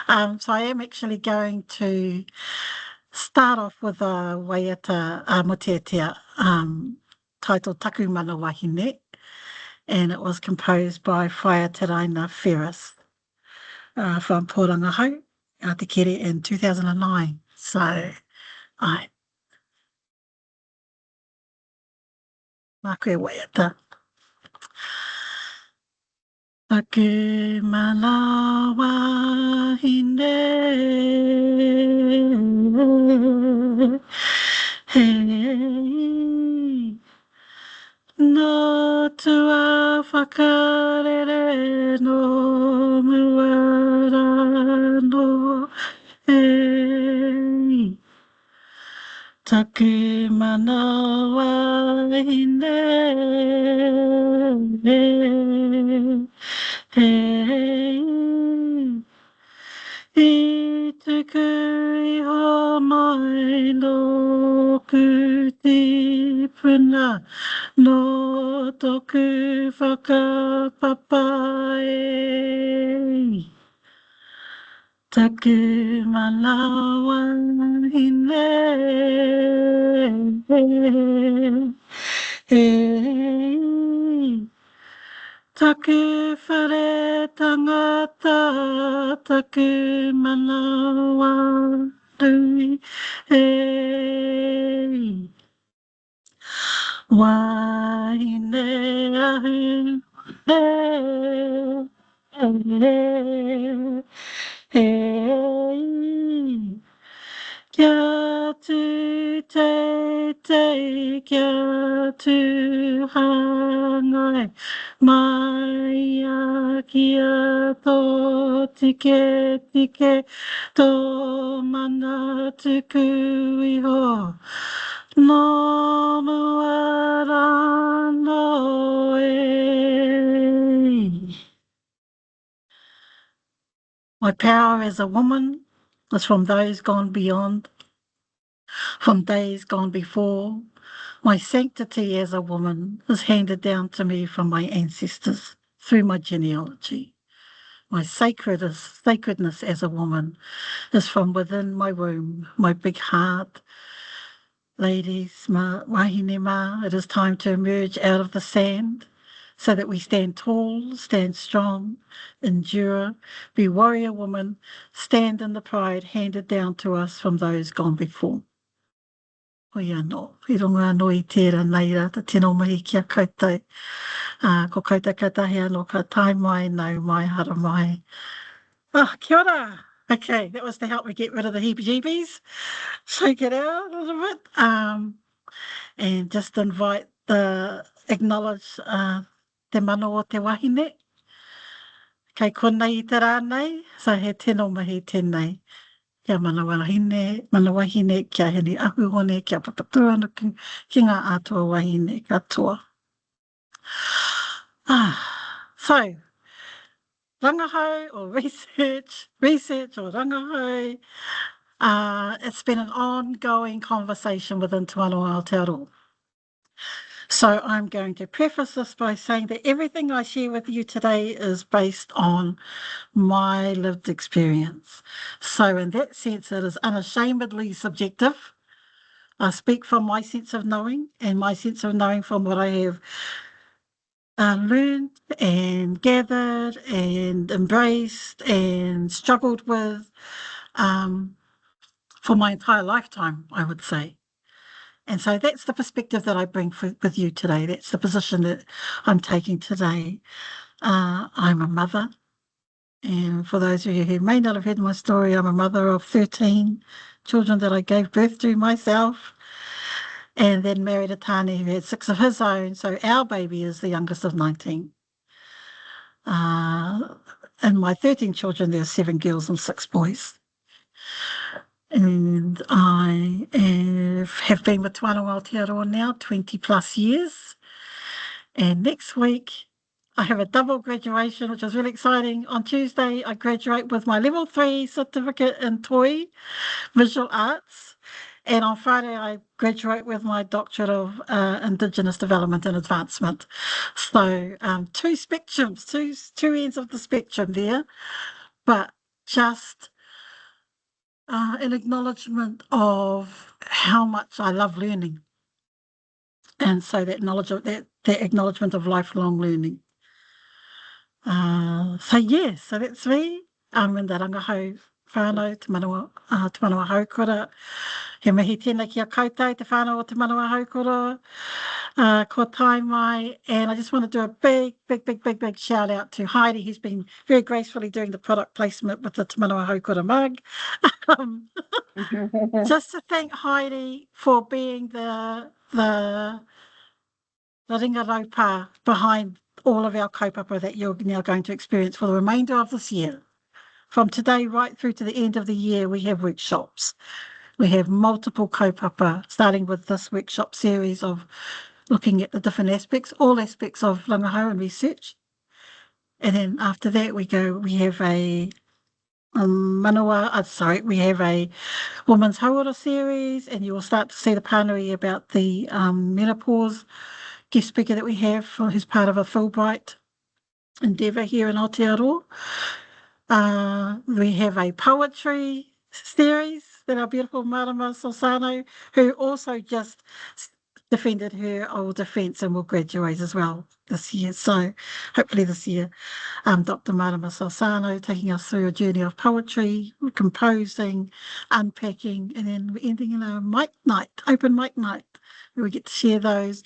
So I am actually going to start off with a waiata motetea titled Taku Manawa Hine, and it was composed by Whaiataraina Ferris from Pō Rangahau, Aotearoa in 2009. So, ai, mā koe waiata. Taku Manawa Hine, hei, no tua whakarere no muara no hei. Taku manawa hine, hei. I tuku iho mai no kutipuna no toku whakapapae. Taku manawa hine, hei. Taku whare tangata, taku manawa tui, hei. Wahine ahu, hei, hei. Kia tu te, kia tu hangai, mai a kia tō tike, tō mana tuku iho, no muara no e. My power as a woman is from those gone beyond, from days gone before. My sanctity as a woman is handed down to me from my ancestors through my genealogy. My sacredness as a woman is from within my womb, my big heart. Ladies, wahine ma, it is time to emerge out of the sand so that we stand tall, stand strong, endure, be warrior woman, stand in the pride handed down to us from those gone before. Hoi anō, i runga anō i tērā nei rā, te tino mahi kia koutou. Ko koutou katahi anō ka tai mai, nau mai, hara mai. Oh, kia ora. Okay, that was to help me get rid of the heebie-jeebies. Shake it out a little bit. And just acknowledge te mana o te wahine. Kei konei i te rānei, so he tino mahi tēnei. Kia manawa hine, kia hene ahu hone, kia papatua nuku, ki ngā atua wahine katoa. So, Rangahau or research or Rangahau, it's been an ongoing conversation within Te Wanoa Aotearoa. So I'm going to preface this by saying that everything I share with you today is based on my lived experience. So in that sense, it is unashamedly subjective. I speak from my sense of knowing, and my sense of knowing from what I have learned and gathered and embraced and struggled with for my entire lifetime, I would say. And so that's the perspective that I bring with you today. That's the position that I'm taking today. I'm a mother. And for those of you who may not have heard my story, I'm a mother of 13 children that I gave birth to myself, and then married a tāne who had 6 of his own. So our baby is the youngest of 19. In my 13 children, there are 7 girls and 6 boys. And I have been with Te Wanoa Aotearoa now 20 plus years. And next week, I have a double graduation, which is really exciting. On Tuesday, I graduate with my level 3 certificate in Toi, visual arts. And on Friday, I graduate with my doctorate of Indigenous Development and Advancement. So 2 spectrums, two ends of the spectrum there, but just an acknowledgement of how much I love learning. And so that knowledge of that acknowledgement of lifelong learning. So that's me. I'm in the Rangahau whānau, te Manawa haukura. He mihi tēnā ki a koutou, te whānau o te Manawa haukura. Ko tai mai. And I just want to do a big shout out to Heidi, who's been very gracefully doing the product placement with the Te Manawa haukura mug. Um, just to thank Heidi for being the ringaropa behind all of our kaupapa that you're now going to experience for the remainder of this year. From today right through to the end of the year, we have workshops. We have multiple kaupapa, starting with this workshop series of looking at the different aspects, all aspects of Rangahau and research. And then after that, we have a Manawa, we have a Women's Hauora series, and you will start to see the pānui about the menopause guest speaker that we have, who's part of a Fulbright endeavour here in Aotearoa. We have a poetry series that our beautiful Marama Solsano, who also just defended her old defence and will graduate as well this year. So hopefully this year, Dr. Marama Solsano taking us through a journey of poetry, composing, unpacking, and then ending in a mic night, open mic night, where we get to share those.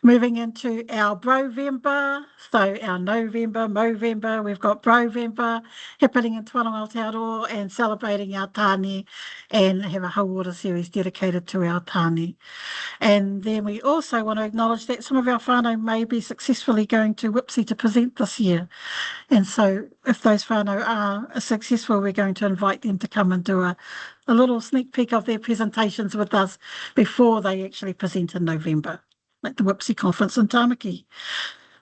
Moving into our Brovember, so our November, Movember, we've got Brovember happening in Tuanau Aotearoa and celebrating our tāne, and have a Hauora series dedicated to our tāne. And then we also want to acknowledge that some of our whānau may be successfully going to Whipsy to present this year. And so if those whānau are successful, we're going to invite them to come and do a little sneak peek of their presentations with us before they actually present in November at the Whipsy conference in Tāmaki.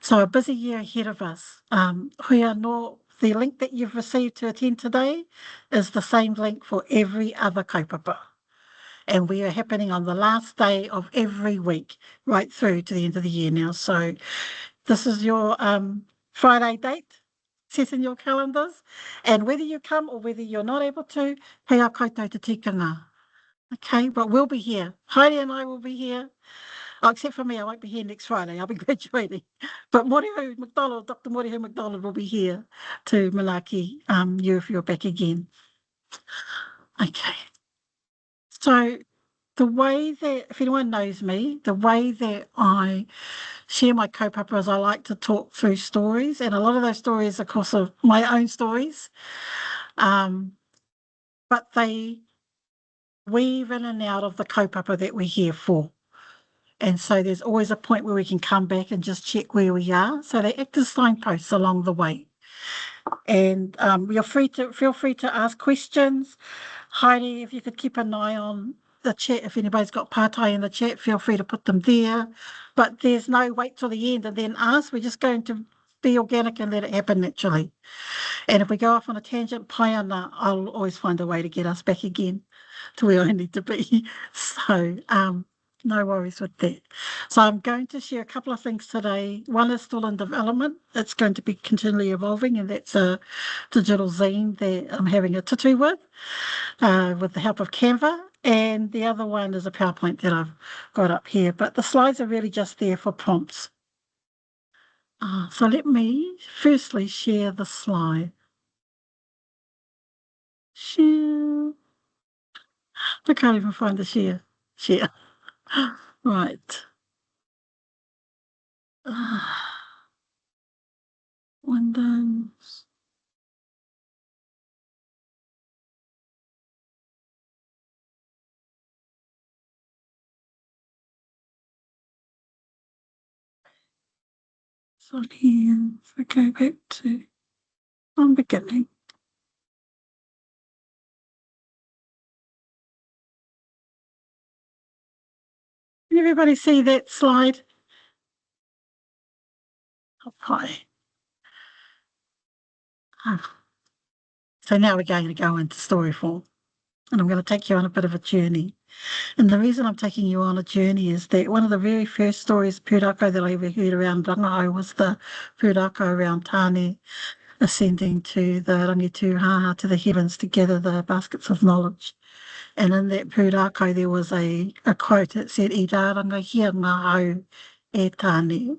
So a busy year ahead of us. Huia no, the link that you've received to attend today is the same link for every other kaupapa. And we are happening on the last day of every week, right through to the end of the year now. So this is your Friday date. Set in your calendars. And whether you come or whether you're not able to, hei a koutou te tikanga. Okay, but we'll be here. Heidi and I will be here. Oh, except for me, I won't be here next Friday. I'll be graduating. But Morihu McDonald, Dr. Morihu McDonald will be here to Malaki, you if you're back again. Okay. So the way that, if anyone knows me, the way that I share my kaupapa is I like to talk through stories, and a lot of those stories, of course, are my own stories, but they weave in and out of the kaupapa that we're here for. And so there's always a point where we can come back and just check where we are. So they act as signposts along the way. And feel free to ask questions. Heidi, if you could keep an eye on the chat, if anybody's got partai in the chat, feel free to put them there. But there's no wait till the end and then ask. We're just going to be organic and let it happen naturally. And if we go off on a tangent, paiana, I'll always find a way to get us back again to where I need to be. So no worries with that. So I'm going to share a couple of things today. One is still in development. It's going to be continually evolving, and that's a digital zine that I'm having a tutu with the help of Canva. And the other one is a PowerPoint that I've got up here. But the slides are really just there for prompts. So let me firstly share the slide. Share. I can't even find the share. Share. Right. Windows. So here, if I go back to from beginning. Can everybody see that slide? Okay. So now we're going to go into story form, and I'm going to take you on a bit of a journey. And the reason I'm taking you on a journey is that one of the very first stories, pūrako, that I ever heard around Rangahau was the pūrako around tāne ascending to the rangituhaha, to the heavens, to gather the baskets of knowledge. And in that pūrākau there was a quote that said, I rāranga hia ngā hau e tāne.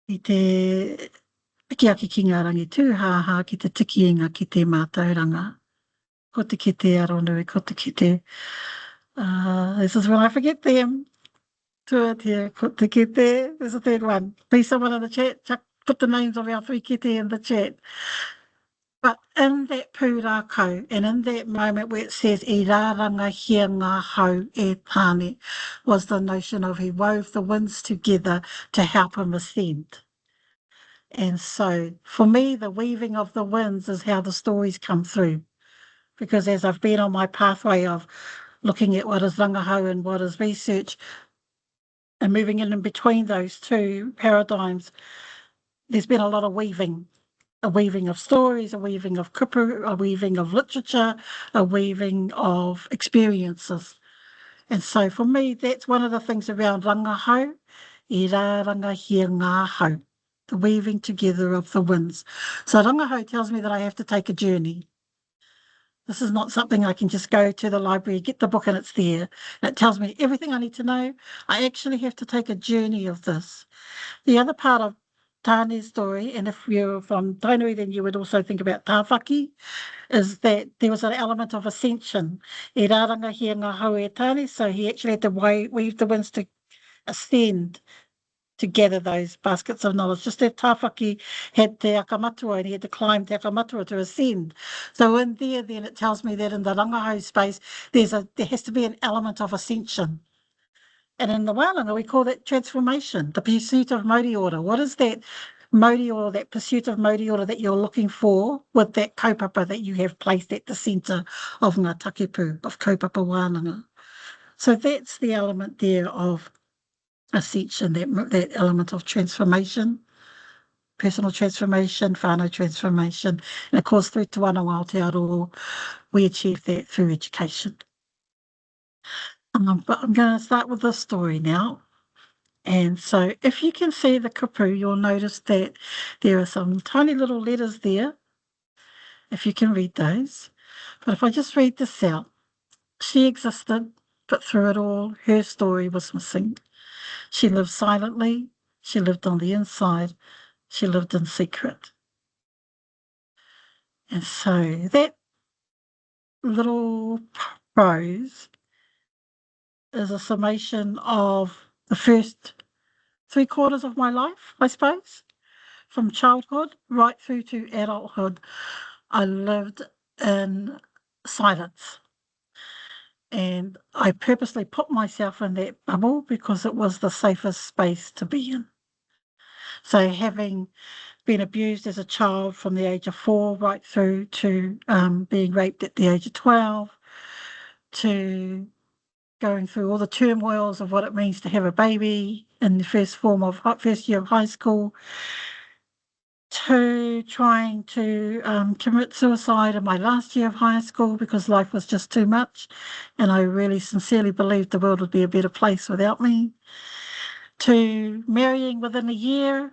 I te iki aki ki ngā rangituhaha, ki te tikiinga ki te mātauranga. Ko te kite aronui, ko te kite. This is when I forget them. Tuatia, ko te kite. There's a third one. Please, someone in the chat, put the names of our three kite in the chat. But in that pūrākau, and in that moment where it says, I rāranga hia ngā hau e tāne, was the notion of he wove the winds together to help him ascend. And so, for me, the weaving of the winds is how the stories come through. Because as I've been on my pathway of looking at what is rangahau and what is research, and moving in between those two paradigms, there's been a lot of weaving. A weaving of stories, a weaving of kupu, a weaving of literature, a weaving of experiences. And so for me, that's one of the things around rangahau, I rāranga hia ngā hau, the weaving together of the winds. So rangahau tells me that I have to take a journey. This is not something I can just go to the library, get the book and it's there. And it tells me everything I need to know. I actually have to take a journey of this. The other part of Tāne's story, and if you're from Tainui, then you would also think about tāwhaki, is that there was an element of ascension. I rāranga hia ngā hau e Tāne, so he actually had to weave the winds to ascend, to gather those baskets of knowledge. Just as tāwhaki had te akamatua and he had to climb te akamatua to ascend. So in there, then it tells me that in the rangahau space, there has to be an element of ascension. And in the wānanga, we call that transformation, the pursuit of mauri ora. What is that mauri ora, that pursuit of mauri ora that you're looking for with that kaupapa that you have placed at the centre of ngā takepu, of kaupapa wānanga? So that's the element there of ascension, that element of transformation, personal transformation, whānau transformation. And of course, through Te Wana o Aotearoa, we achieve that through education. But I'm going to start with this story now. And so if you can see the kupu, you'll notice that there are some tiny little letters there, if you can read those. But if I just read this out, she existed, but through it all, her story was missing. She lived silently, she lived on the inside, she lived in secret. And so that little prose is a summation of the first 3/4 of my life, I suppose. From childhood right through to adulthood, I lived in silence. And I purposely put myself in that bubble because it was the safest space to be in. So having been abused as a child from the age of 4 right through to being raped at the age of 12, to going through all the turmoils of what it means to have a baby in the first year of high school, to trying to commit suicide in my last year of high school because life was just too much, and I really sincerely believed the world would be a better place without me, to marrying within a year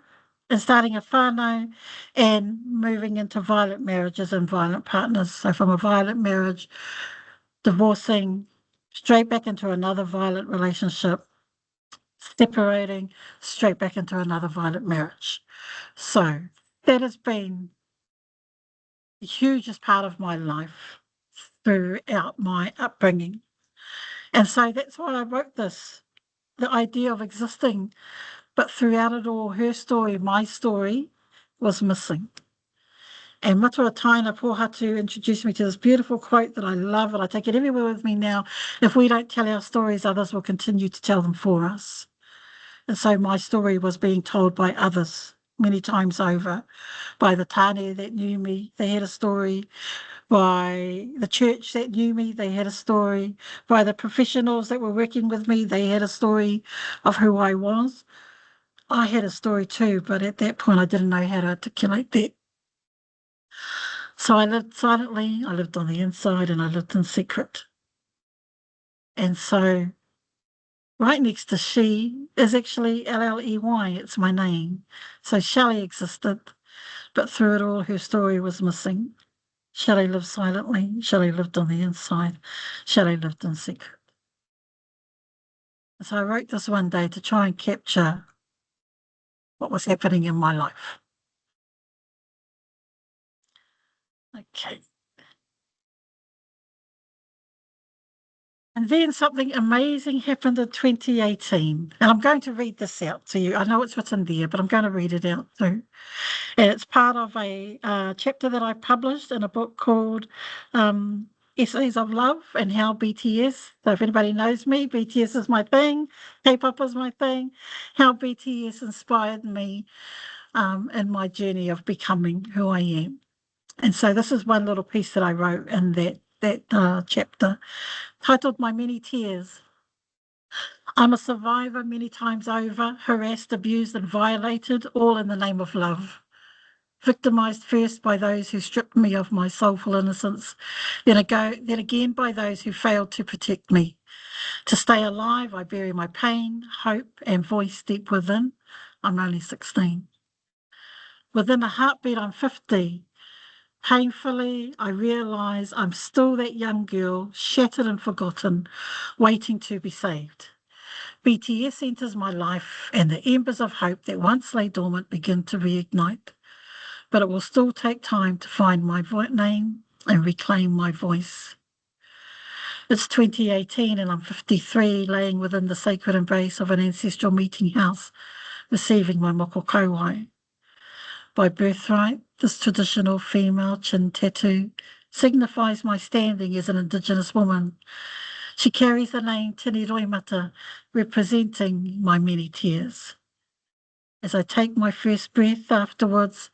and starting a whānau and moving into violent marriages and violent partners. So from a violent marriage, divorcing, straight back into another violent relationship, separating, straight back into another violent marriage. So that has been the hugest part of my life throughout my upbringing. And so that's why I wrote this, the idea of existing. But throughout it all, her story, my story, was missing. And Matua Taina Pohatu introduced me to this beautiful quote that I love, and I take it everywhere with me now. If we don't tell our stories, others will continue to tell them for us. And so my story was being told by others many times over, by the tāne that knew me, they had a story, by the church that knew me, they had a story, by the professionals that were working with me, they had a story of who I was. I had a story too, but at that point I didn't know how to articulate that. So I lived silently, I lived on the inside, and I lived in secret. And so right next to she is actually Lley, it's my name. So Shelley existed, but through it all, her story was missing. Shelley lived silently. Shelley lived on the inside. Shelley lived in secret. So I wrote this one day to try and capture what was happening in my life. Okay. And then something amazing happened in 2018. And I'm going to read this out to you. I know it's written there, but I'm going to read it out too. And it's part of a chapter that I published in a book called Essays of Love and How BTS. So if anybody knows me, BTS is my thing. K-pop is my thing. How BTS inspired me in my journey of becoming who I am. And so this is one little piece that I wrote in that chapter, titled My Many Tears. I'm a survivor many times over, harassed, abused, and violated, all in the name of love. Victimized first by those who stripped me of my soulful innocence, then again by those who failed to protect me. To stay alive, I bury my pain, hope, and voice deep within. I'm only 16. Within a heartbeat, I'm 50. Painfully, I realise I'm still that young girl, shattered and forgotten, waiting to be saved. BTS enters my life, and the embers of hope that once lay dormant begin to reignite. But it will still take time to find my name and reclaim my voice. It's 2018 and I'm 53, laying within the sacred embrace of an ancestral meeting house, receiving my moko kauai. By birthright, this traditional female chin tattoo signifies my standing as an Indigenous woman. She carries the name Tini Roimata, representing my many tears. As I take my first breath afterwards,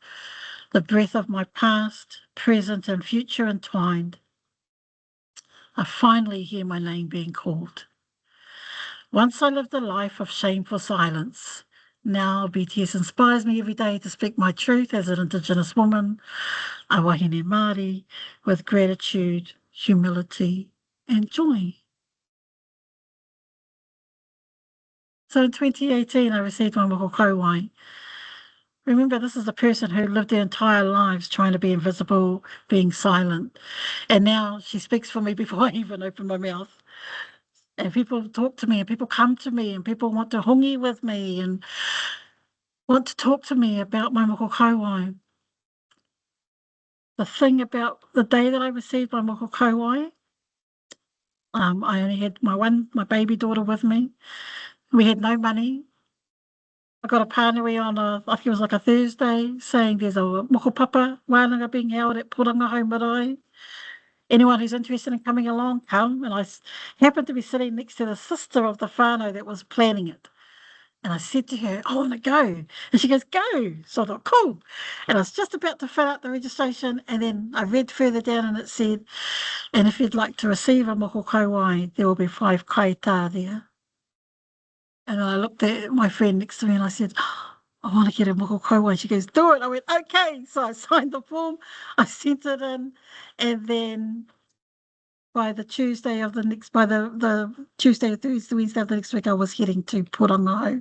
the breath of my past, present, and future entwined, I finally hear my name being called. Once I lived a life of shameful silence. Now BTS inspires me every day to speak my truth as an Indigenous woman, a wahine Māori, with gratitude, humility, and joy. So in 2018, I received my moko kauai. Remember, this is a person who lived their entire lives trying to be invisible, being silent. And now she speaks for me before I even open my mouth. And people talk to me, and people come to me, and people want to hongi with me and want to talk to me about my moko kauai. The thing about the day that I received my moko kauai, I only had my baby daughter with me. We had no money. I got a pānui on I think it was like a Thursday, saying there's a mokopapa wānanga being held at Rangahau Marae. Anyone who's interested in coming along, come. And happened to be sitting next to the sister of the whānau that was planning it. And I said to her, I want to go. And she goes, go. So I thought, cool. And I was just about to fill out the registration. And then I read further down and it said, and if you'd like to receive a moko kauai, there will be 5 kaitā there. And I looked at my friend next to me and I said, I want to get a moko kauai. She goes, do it. I went, okay. So I signed the form. I sent it in. And then by the Tuesday of the next, by the Tuesday or Thursday, Wednesday of the next week, I was heading to Rangahau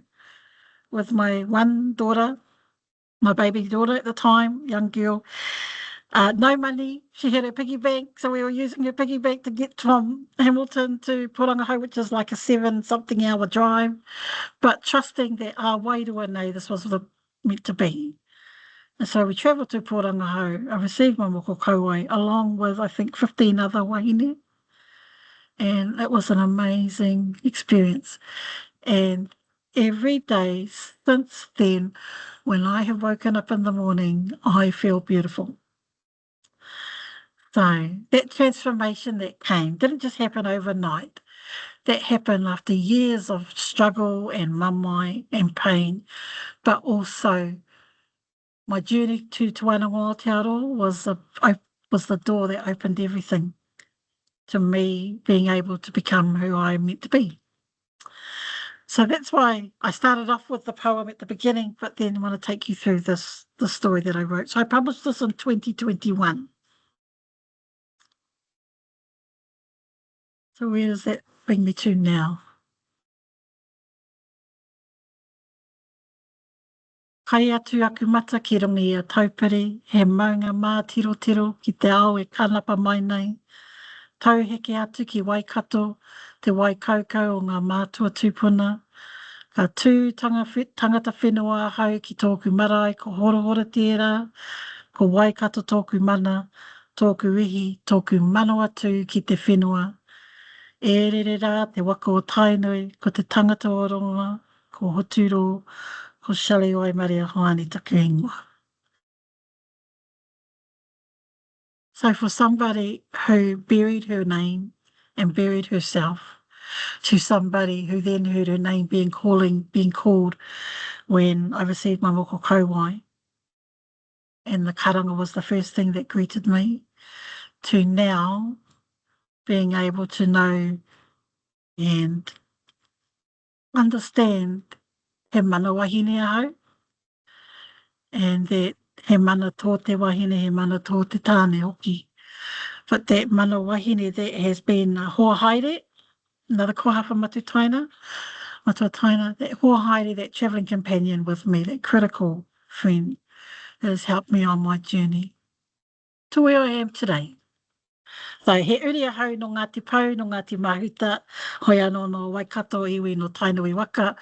with my one daughter, my baby daughter at the time, young girl. No money. She had her piggy bank, so we were using her piggy bank to get from Hamilton to Rangahau, which is like a 7-something hour drive, but trusting that wairuanei, this was meant to be. And so we travelled to Rangahau. I received my moko kauai along with, I think, 15 other wahine. And it was an amazing experience. And every day since then, when I have woken up in the morning, I feel beautiful. So that transformation that came didn't just happen overnight. That happened after years of struggle and mamai and pain, but also my journey to Te Wānanga Aotearoa was the door that opened everything to me being able to become who I am meant to be. So that's why I started off with the poem at the beginning, but then I want to take you through the story that I wrote. So I published this in 2021. So where does that bring me to now? Kai atu aku mata ki rungi a taupiri, he maunga mā tiro tiro ki te ao e kanapa mai nei. Tauheke atu ki Waikato, te Waikaukau o ngā mātua tūpuna. Ka tū tangata whenua hau ki tōku marae, ko horohora tērā, ko Waikato tōku mana, tōku ihi, tōku manawa tū ki te whenua. E rere rā te waka o tainui, ko te tangata o ronga, ko hoturo, ko Shelley oi Maria Hoani taku ingoa. So for somebody who buried her name and buried herself, to somebody who then heard her name being called when I received my moko kauwai, and the karanga was the first thing that greeted me, to now being able to know and understand he mana wahine ahau, and that he mana tō te wahine, he mana tō te tāne hoki. But that mana wahine that has been hoa haere, another kohawha matutaina, that hoa haere, that travelling companion with me, that critical friend that has helped me on my journey to where I am today. So he uri ahau no Ngāti Pou, no Ngāti Mahuta, hoi anō no Waikato iwi no Tainui waka.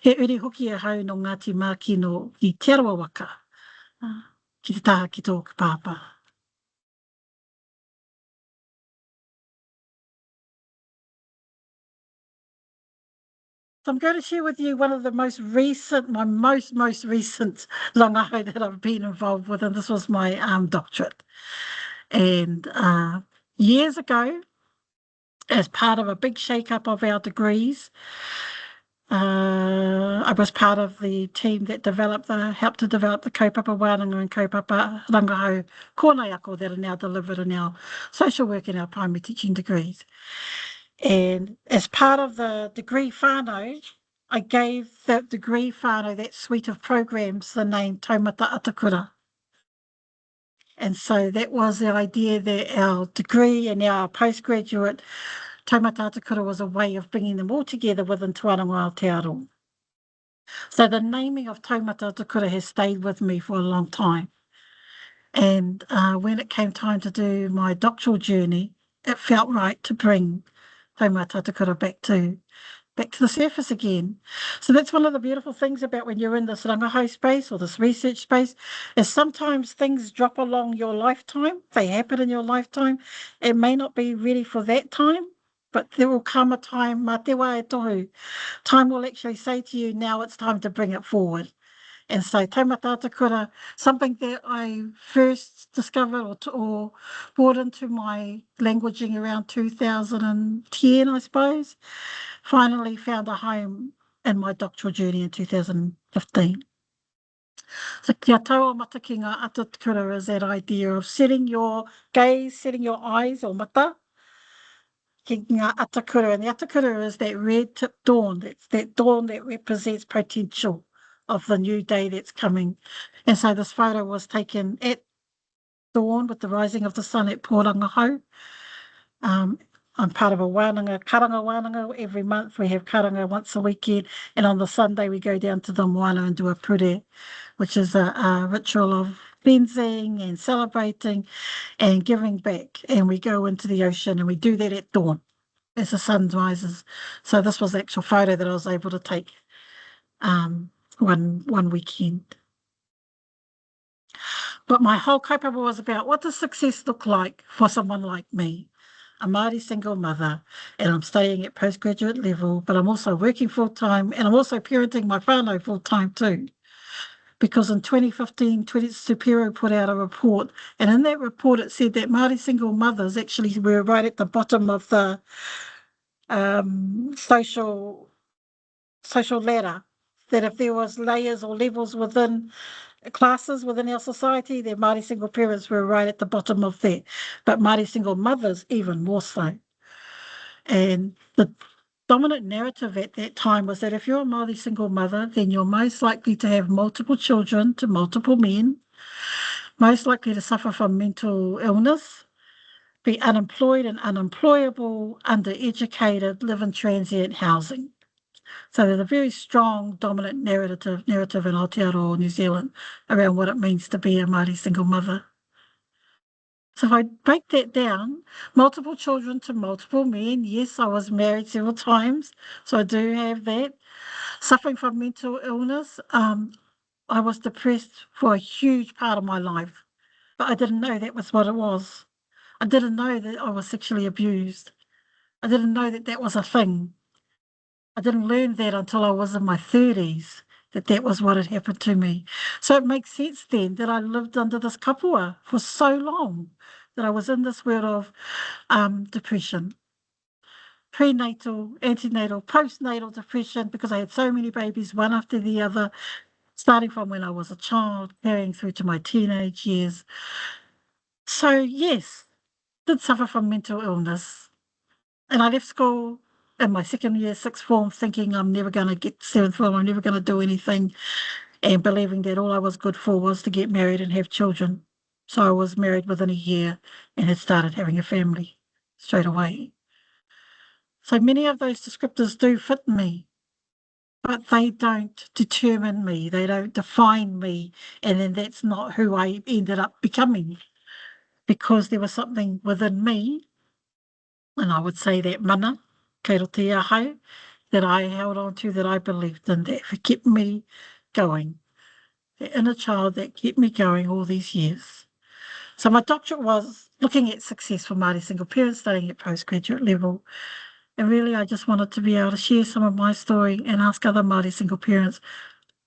He uri hoki ahau no Ngāti Mākino i Te Arawa waka, ki te taha ki tōku pāpā. So I'm going to share with you one of the most recent, my most recent rangahau that I've been involved with, and this was my doctorate. And years ago, as part of a big shake-up of our degrees, I was part of the team that helped to develop the kaupapa wānanga and kaupapa rangahau kōnei ako that are now delivered in our social work and our primary teaching degrees. And as part of the degree whānau, I gave the degree whānau, that suite of programs, the name Taumata Atakura. And so that was the idea that our degree and our postgraduate Taumata Atakura was a way of bringing them all together within Te Arango Aotearoa. So the naming of Taumata Atakura has stayed with me for a long time. And when it came time to do my doctoral journey, it felt right to bring Taumata Atakura back to the surface again. So that's one of the beautiful things about when you're in this rangahau space or this research space, is sometimes things drop along your lifetime. They happen in your lifetime. It may not be ready for that time, but there will come a time, mā te wā e tohu, time will actually say to you, now it's time to bring it forward. And so Taumata Atakura, something that I first discovered or brought into my languaging around 2010, I suppose, finally found a home in my doctoral journey in 2015. So kia taua mata ki ngā atakura is that idea of setting your gaze, setting your eyes or mata ki ngā atakura. And the atakura is that red tip dawn, that's that dawn that represents potential of the new day that's coming. And so this photo was taken at dawn with the rising of the sun at Rangahau. I'm part of a karanga wānanga. Every month we have karanga once a weekend, and on the Sunday we go down to the moana and do a pure, which is a ritual of cleansing and celebrating and giving back. And we go into the ocean and we do that at dawn as the sun rises. So this was the actual photo that I was able to take one weekend. But my whole kaupapa was about, what does success look like for someone like me, a Māori single mother, and I'm studying at postgraduate level, but I'm also working full-time, and I'm also parenting my whānau full-time too. Because in 2015, Supero put out a report, and in that report it said that Māori single mothers actually were right at the bottom of the social ladder, that if there was layers or levels within classes within our society, their Māori single parents were right at the bottom of that, but Māori single mothers even more so. And the dominant narrative at that time was that if you're a Māori single mother, then you're most likely to have multiple children to multiple men, most likely to suffer from mental illness, be unemployed and unemployable, undereducated, live in transient housing. So there's a very strong dominant narrative in Aotearoa, New Zealand, around what it means to be a Māori single mother. So if I break that down, multiple children to multiple men. Yes, I was married several times, so I do have that. Suffering from mental illness. I was depressed for a huge part of my life, but I didn't know that was what it was. I didn't know that I was sexually abused. I didn't know that that was a thing. I didn't learn that until I was in my 30s, that that was what had happened to me. So it makes sense then that I lived under this kapua for so long, that I was in this world of depression, prenatal, antenatal, postnatal depression, because I had so many babies, one after the other, starting from when I was a child, carrying through to my teenage years. So yes, did suffer from mental illness. And I left school in my second year, sixth form, thinking I'm never going to get to seventh form, I'm never going to do anything, and believing that all I was good for was to get married and have children. So I was married within a year and had started having a family straight away. So many of those descriptors do fit me, but they don't determine me, they don't define me, and then that's not who I ended up becoming, because there was something within me, and I would say that mana, kei roto ia hau, that I held on to, that I believed in, that kept me going, the inner child that kept me going all these years. So my doctorate was looking at success for Māori single parents, studying at postgraduate level. And really, I just wanted to be able to share some of my story and ask other Māori single parents,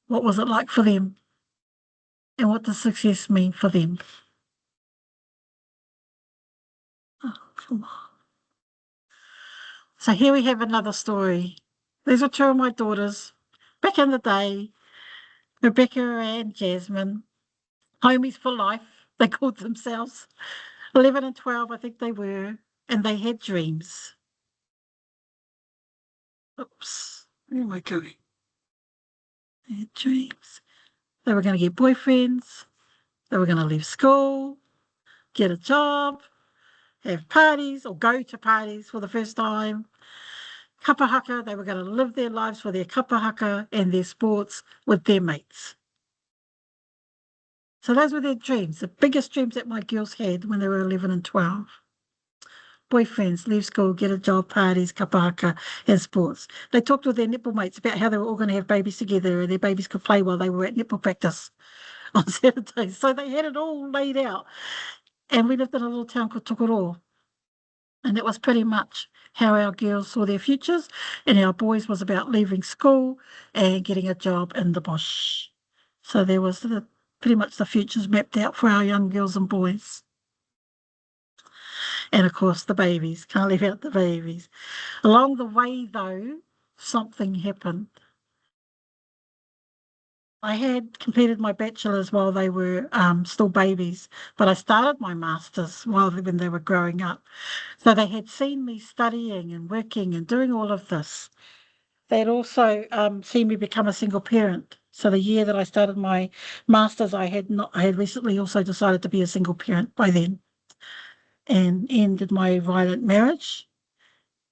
what was it like for them? And what does success mean for them? Oh, come on. So here we have another story. These are two of my daughters. Back in the day, Rebecca and Jasmine, homies for life, they called themselves. 11 and 12, I think they were, and they had dreams. Oops, where am I going? They had dreams. They were going to get boyfriends, they were going to leave school, get a job, have parties or go to parties for the first time. Kapahaka, they were going to live their lives for their kapahaka and their sports with their mates. So those were their dreams, the biggest dreams that my girls had when they were 11 and 12. Boyfriends, leave school, get a job, parties, kapahaka, and sports. They talked with their netball mates about how they were all going to have babies together and their babies could play while they were at netball practice on Saturdays. So they had it all laid out. And we lived in a little town called Tokoroa. And that was pretty much how our girls saw their futures. And our boys was about leaving school and getting a job in the bush. So there was pretty much the futures mapped out for our young girls and boys. And of course, the babies. Can't leave out the babies. Along the way, though, something happened. I had completed my bachelor's while they were still babies, but I started my master's when they were growing up. So they had seen me studying and working and doing all of this. They had also seen me become a single parent. So the year that I started my master's, I had recently also decided to be a single parent by then, and ended my violent marriage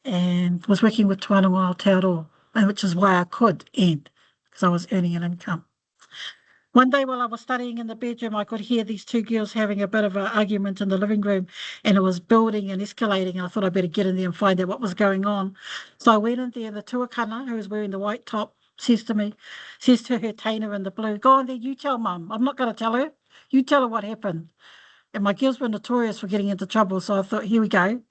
and was working with Te Whanonga Aotearoa, and which is why I could end, because I was earning an income. One day while I was studying in the bedroom, I could hear these two girls having a bit of an argument in the living room, and it was building and escalating, and I thought I'd better get in there and find out what was going on. So I went in there, and the tuakana, who was wearing the white top, says to me, says to her tainer in the blue, go on there, you tell Mum. I'm not going to tell her. You tell her what happened. And my girls were notorious for getting into trouble, so I thought, here we go.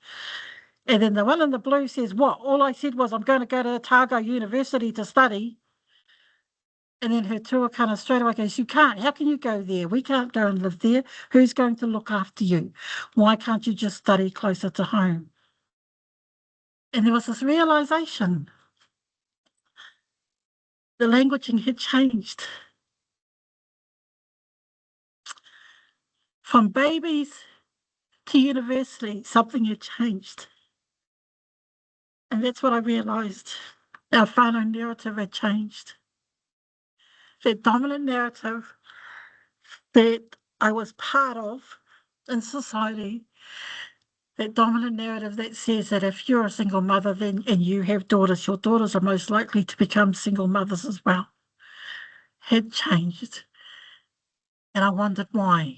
And then the one in the blue says, what? All I said was, I'm going to go to Otago University to study. And then her tuakana straight away goes, you can't. How can you go there? We can't go and live there. Who's going to look after you? Why can't you just study closer to home? And there was this realization. The languaging had changed. From babies to university, something had changed. And that's what I realized. Our whānau narrative had changed. That dominant narrative that I was part of in society, That dominant narrative that says that if you're a single mother then and you have daughters, your daughters are most likely to become single mothers as well, had changed. And I wondered why.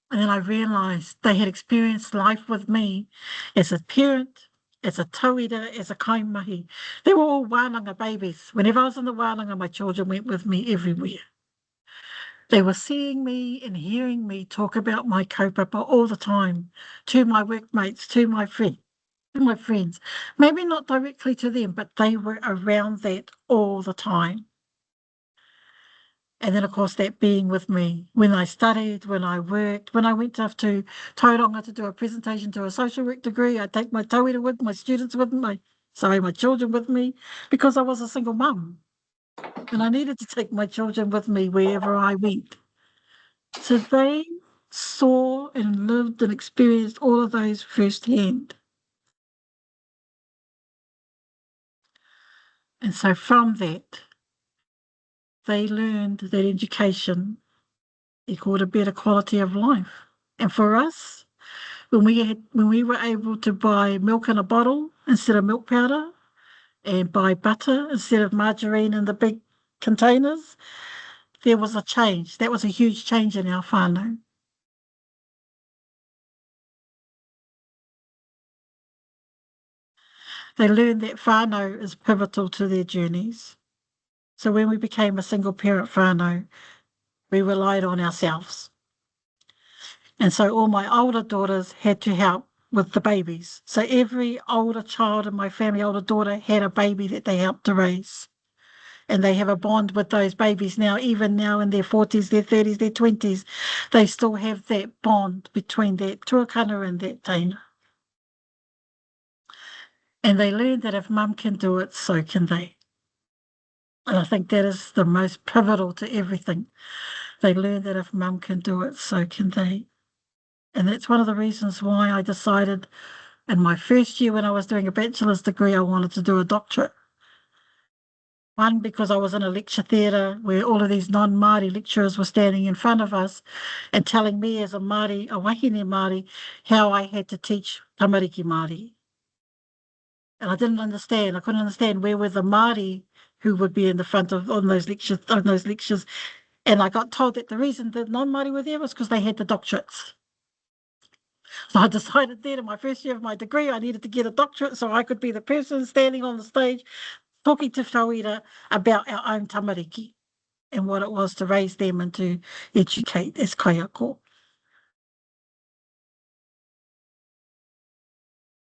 And then I realised they had experienced life with me as a parent, as a tauira, as a kaimahi. They were all wānanga babies. Whenever I was in the wānanga, my children went with me everywhere. They were seeing me and hearing me talk about my kaupapa all the time, to my workmates, to my friends. Maybe not directly to them, but they were around that all the time. And then, of course, that being with me when I studied, when I worked, when I went off to Tauranga to do a presentation to a social work degree, I'd take my tauira with my students with me, my children with me, because I was a single mum. And I needed to take my children with me wherever I went. So they saw and lived and experienced all of those firsthand. And so from that, they learned that education equaled a better quality of life. And for us, when we were able to buy milk in a bottle instead of milk powder and buy butter instead of margarine in the big containers, there was a change. That was a huge change in our whānau. They learned that whānau is pivotal to their journeys. So when we became a single parent whānau, we relied on ourselves. And so all my older daughters had to help with the babies. So every older child in my family, older daughter, had a baby that they helped to raise. And they have a bond with those babies now, even now in their 40s, their 30s, their 20s. They still have that bond between that tuakana and that taina. And they learn that if mum can do it, so can they. And I think that is the most pivotal to everything. They learn that if mum can do it, so can they. And that's one of the reasons why I decided in my first year when I was doing a bachelor's degree, I wanted to do a doctorate. One, because I was in a lecture theatre where all of these non-Māori lecturers were standing in front of us and telling me as a Māori, a wahine Māori, how I had to teach tamariki Māori. And I didn't understand. I couldn't understand where were the Māori who would be in the front of on those lectures. And I got told that the reason the non-Māori were there was because they had the doctorates. So I decided then in my first year of my degree, I needed to get a doctorate so I could be the person standing on the stage talking to tauira about our own tamariki and what it was to raise them and to educate as kaiako.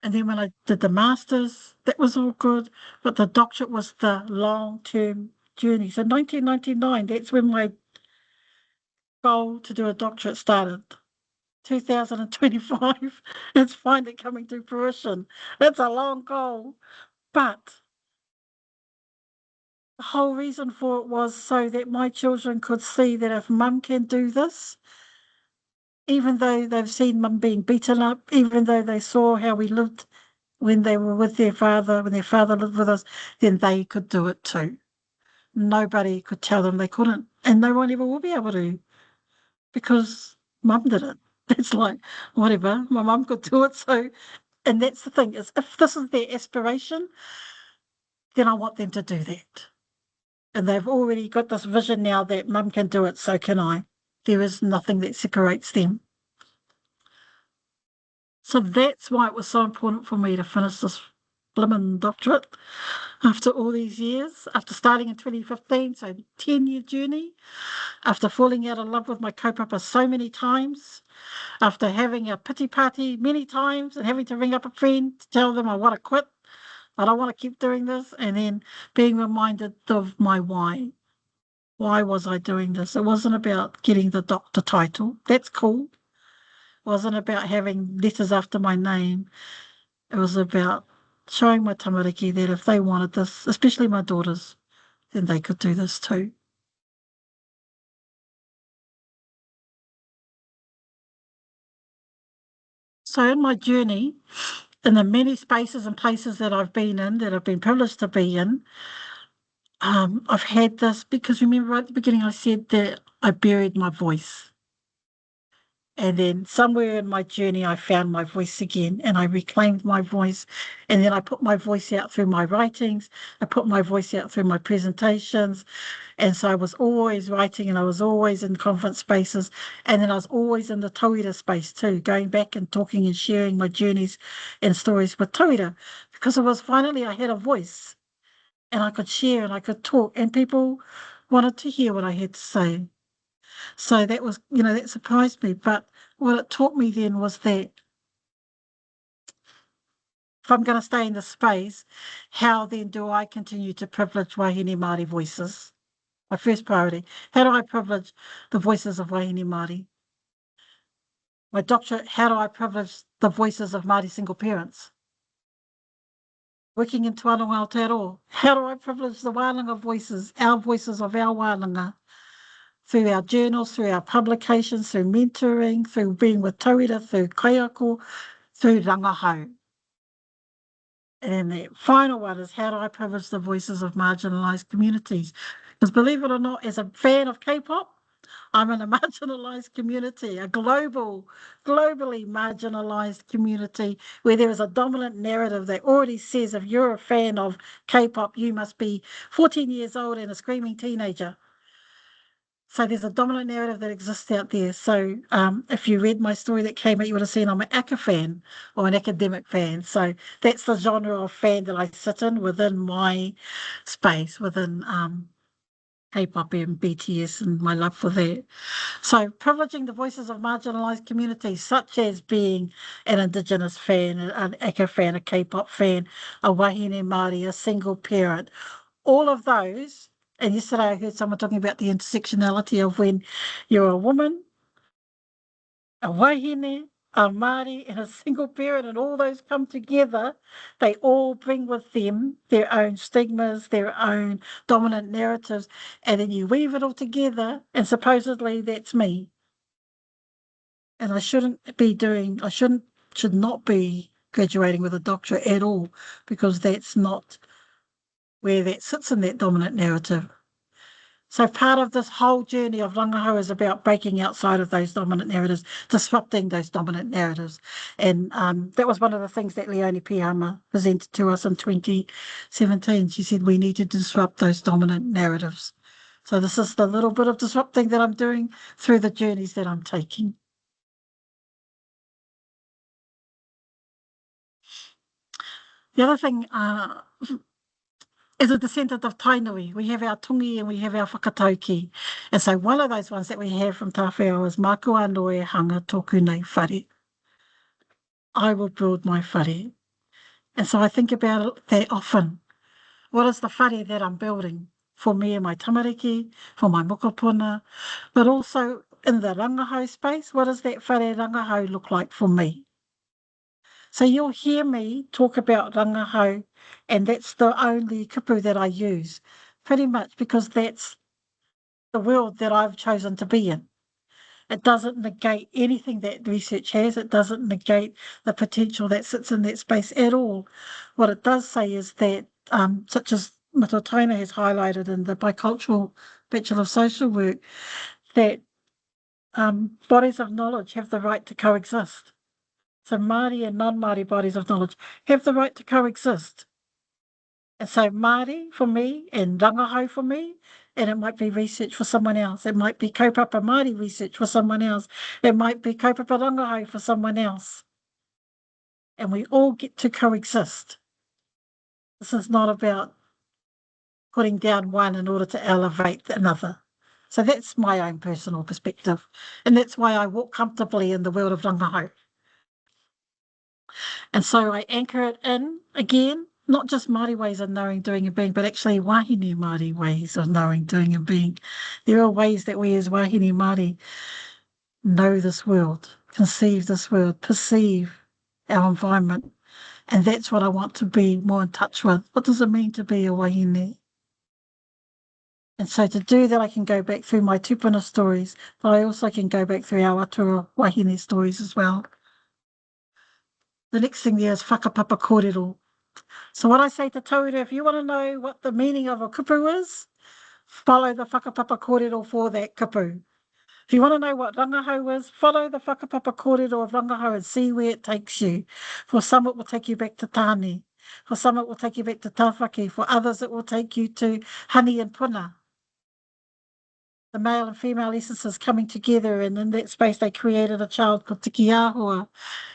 And then when I did the masters, that was all good, but the doctorate was the long-term journey. So 1999, that's when my goal to do a doctorate started. 2025, it's finally coming to fruition. That's a long goal, but the whole reason for it was so that my children could see that if mum can do this, even though they've seen mum being beaten up, even though they saw how we lived when they were with their father, when their father lived with us, then they could do it too. Nobody could tell them they couldn't, and no one ever will be able to because mum did it. It's like, whatever, my mum could do it, so, and that's the thing, is if this is their aspiration, then I want them to do that. And they've already got this vision now that mum can do it, so can I. There is nothing that separates them. So that's why it was so important for me to finish this blimmin' doctorate after all these years, after starting in 2015, so 10-year journey, after falling out of love with my kaupapa so many times, after having a pity party many times and having to ring up a friend to tell them I want to quit, I don't want to keep doing this, and then being reminded of my why. Why was I doing this? It wasn't about getting the doctor title. That's cool. It wasn't about having letters after my name. It was about showing my tamariki that if they wanted this, especially my daughters, then they could do this too. So in my journey, in the many spaces and places that I've been in, that I've been privileged to be in, I've had this, because remember right at the beginning I said that I buried my voice. And then somewhere in my journey, I found my voice again and I reclaimed my voice. And then I put my voice out through my writings. I put my voice out through my presentations. And so I was always writing and I was always in conference spaces. And then I was always in the tauira space too, going back and talking and sharing my journeys and stories with tauira. Because it was finally, I had a voice and I could share and I could talk and people wanted to hear what I had to say. So that was, that surprised me. But what it taught me then was that if I'm going to stay in the space, how then do I continue to privilege Wahine Māori voices? My first priority. How do I privilege the voices of Wahine Māori? My doctorate, how do I privilege the voices of Māori single parents? Working in Te Wānanga Aotearoa, how do I privilege the wānanga voices, our voices of our wānanga? Through our journals, through our publications, through mentoring, through being with tauira, through kaiako, through rangahau. And the final one is how do I privilege the voices of marginalised communities? Because believe it or not, as a fan of K-pop, I'm in a marginalised community, a globally marginalised community where there is a dominant narrative that already says if you're a fan of K-pop, you must be 14 years old and a screaming teenager. So there's a dominant narrative that exists out there. So if you read my story that came out, you would have seen I'm an ACA fan or an academic fan. So that's the genre of fan that I sit in within my space, within K-pop and BTS and my love for that. So privileging the voices of marginalised communities, such as being an Indigenous fan, an ACA fan, a K-pop fan, a wahine Māori, a single parent, all of those. And yesterday I heard someone talking about the intersectionality of when you're a woman, a wahine, a Māori, and a single parent, and all those come together. They all bring with them their own stigmas, their own dominant narratives, and then you weave it all together, and supposedly that's me. And I should not be graduating with a doctorate at all, because that's not where that sits in that dominant narrative. So part of this whole journey of Rangahau is about breaking outside of those dominant narratives, disrupting those dominant narratives. And that was one of the things that Leonie Pihama presented to us in 2017. She said we need to disrupt those dominant narratives. So this is the little bit of disrupting that I'm doing through the journeys that I'm taking. The other thing is a descendant of Tainui. We have our tungi and we have our whakatauki. And so one of those ones that we have from Tawhao is Makua noe hanga tōku nei whare. I will build my whare. And so I think about it that often. What is the whare that I'm building for me and my tamariki, for my mokopuna, but also in the rangahau space, what does that whare rangahau look like for me? So you'll hear me talk about rangahau, and that's the only kupu that I use, pretty much because that's the world that I've chosen to be in. It doesn't negate anything that research has. It doesn't negate the potential that sits in that space at all. What it does say is that, such as Matotaina has highlighted in the bicultural Bachelor of Social Work, that bodies of knowledge have the right to coexist. So Māori and non-Māori bodies of knowledge have the right to coexist. And so Māori for me and Rangahau for me, and it might be research for someone else. It might be kaupapa Māori research for someone else. It might be kaupapa Rangahau for someone else. And we all get to coexist. This is not about putting down one in order to elevate another. So that's my own personal perspective. And that's why I walk comfortably in the world of Rangahau. And so I anchor it in again, not just Māori ways of knowing, doing and being, but actually wahine Māori ways of knowing, doing and being. There are ways that we as wahine Māori know this world, conceive this world, perceive our environment. And that's what I want to be more in touch with. What does it mean to be a wahine? And so to do that, I can go back through my tupuna stories, but I also can go back through our atua wahine stories as well. The next thing there is whakapapa kōrero. So what I say to tauira, if you want to know what the meaning of a kupu is, follow the whakapapa kōrero for that kupu. If you want to know what rangahau is, follow the whakapapa kōrero of rangahau and see where it takes you. For some, it will take you back to tāne. For some, it will take you back to tāwhaki. For others, it will take you to honey and puna. The male and female essences coming together, and in that space, they created a child called Tiki Āhua.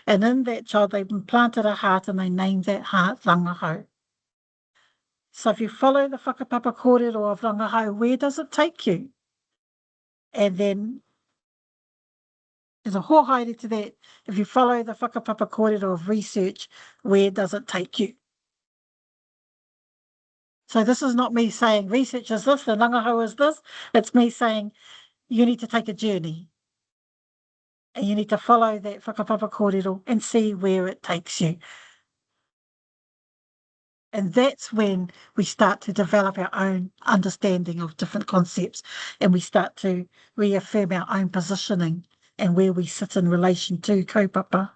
And in that child, they implanted a heart and they named that heart Rangahau. So if you follow the whakapapa kōrero of Rangahau, where does it take you? And then there's a hōhaere to that. If you follow the whakapapa kōrero of research, where does it take you? So this is not me saying research is this, the Rangahau is this. It's me saying you need to take a journey. And you need to follow that whakapapa kōrero and see where it takes you. And that's when we start to develop our own understanding of different concepts, and we start to reaffirm our own positioning and where we sit in relation to kaupapa.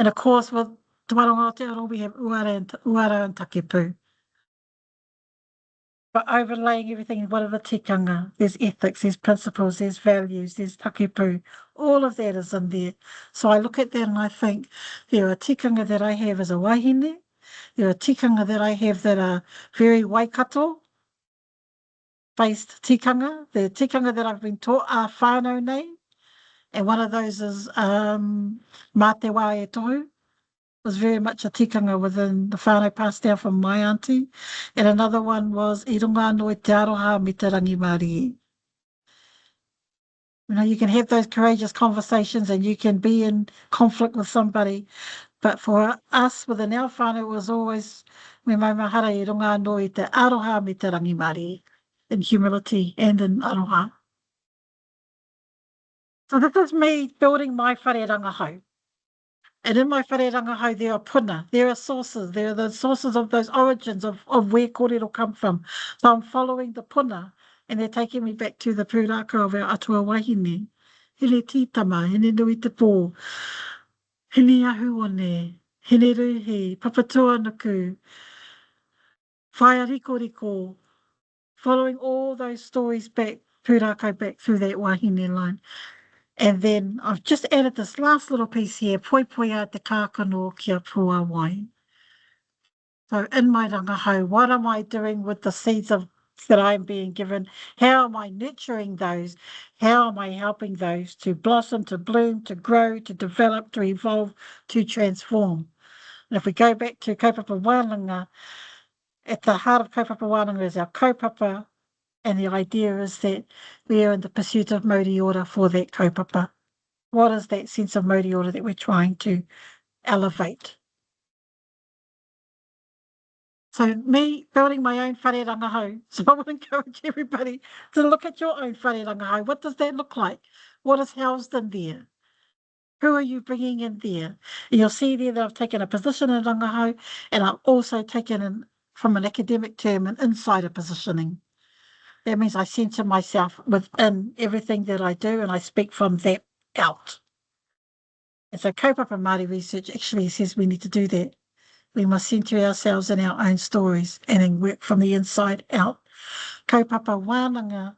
And of course, with Te Waronga Aotearoa, we have uara and takepu. But overlaying everything, whatever tikanga, there's ethics, there's principles, there's values, there's takepu. All of that is in there. So I look at that and I think there are tikanga that I have as a wahine. There are tikanga that I have that are very waikato based tikanga. The tikanga that I've been taught are whānau nei. And one of those is Mā te wā e tohu. Was very much a tikanga within the whānau passed down from my auntie. And another one was I runga anō i te aroha me te rangi Māori. You know, you can have those courageous conversations and you can be in conflict with somebody. But for us within our whānau, it was always me mai mahara I runga anō i te aroha me te rangi Māori. In humility and in aroha. So this is me building my whare rangahau. And in my whare rangahau, there are puna, there are sources, there are the sources of those origins of where kōrero come from. So I'm following the puna, and they're taking me back to the pūraka of our atua wahine. Hele tītama, hene nui te pō, hene ahu one, hene ruhi, papatua nuku, whaia riko riko, following all those stories back, pūrako back through that wahine line. And then I've just added this last little piece here, poi poi a te kākano kia pua wai. So in my rangahau, what am I doing with the seeds that I'm being given? How am I nurturing those? How am I helping those to blossom, to bloom, to grow, to develop, to evolve, to transform? And if we go back to kaupapa wānanga, at the heart of kaupapa wānanga is our kaupapa, and the idea is that we are in the pursuit of mauri ora for that kaupapa. What is that sense of mauri ora that we're trying to elevate? So me building my own whare rangahau. So I would encourage everybody to look at your own whare rangahau. What does that look like? What is housed in there? Who are you bringing in there? And you'll see there that I've taken a position in rangahau, and I've also taken in, from an academic term, an insider positioning. That means I center myself within everything that I do, and I speak from that out. And so kaupapa Māori research actually says we need to do that. We must center ourselves in our own stories and then work from the inside out. Kaupapa wānanga,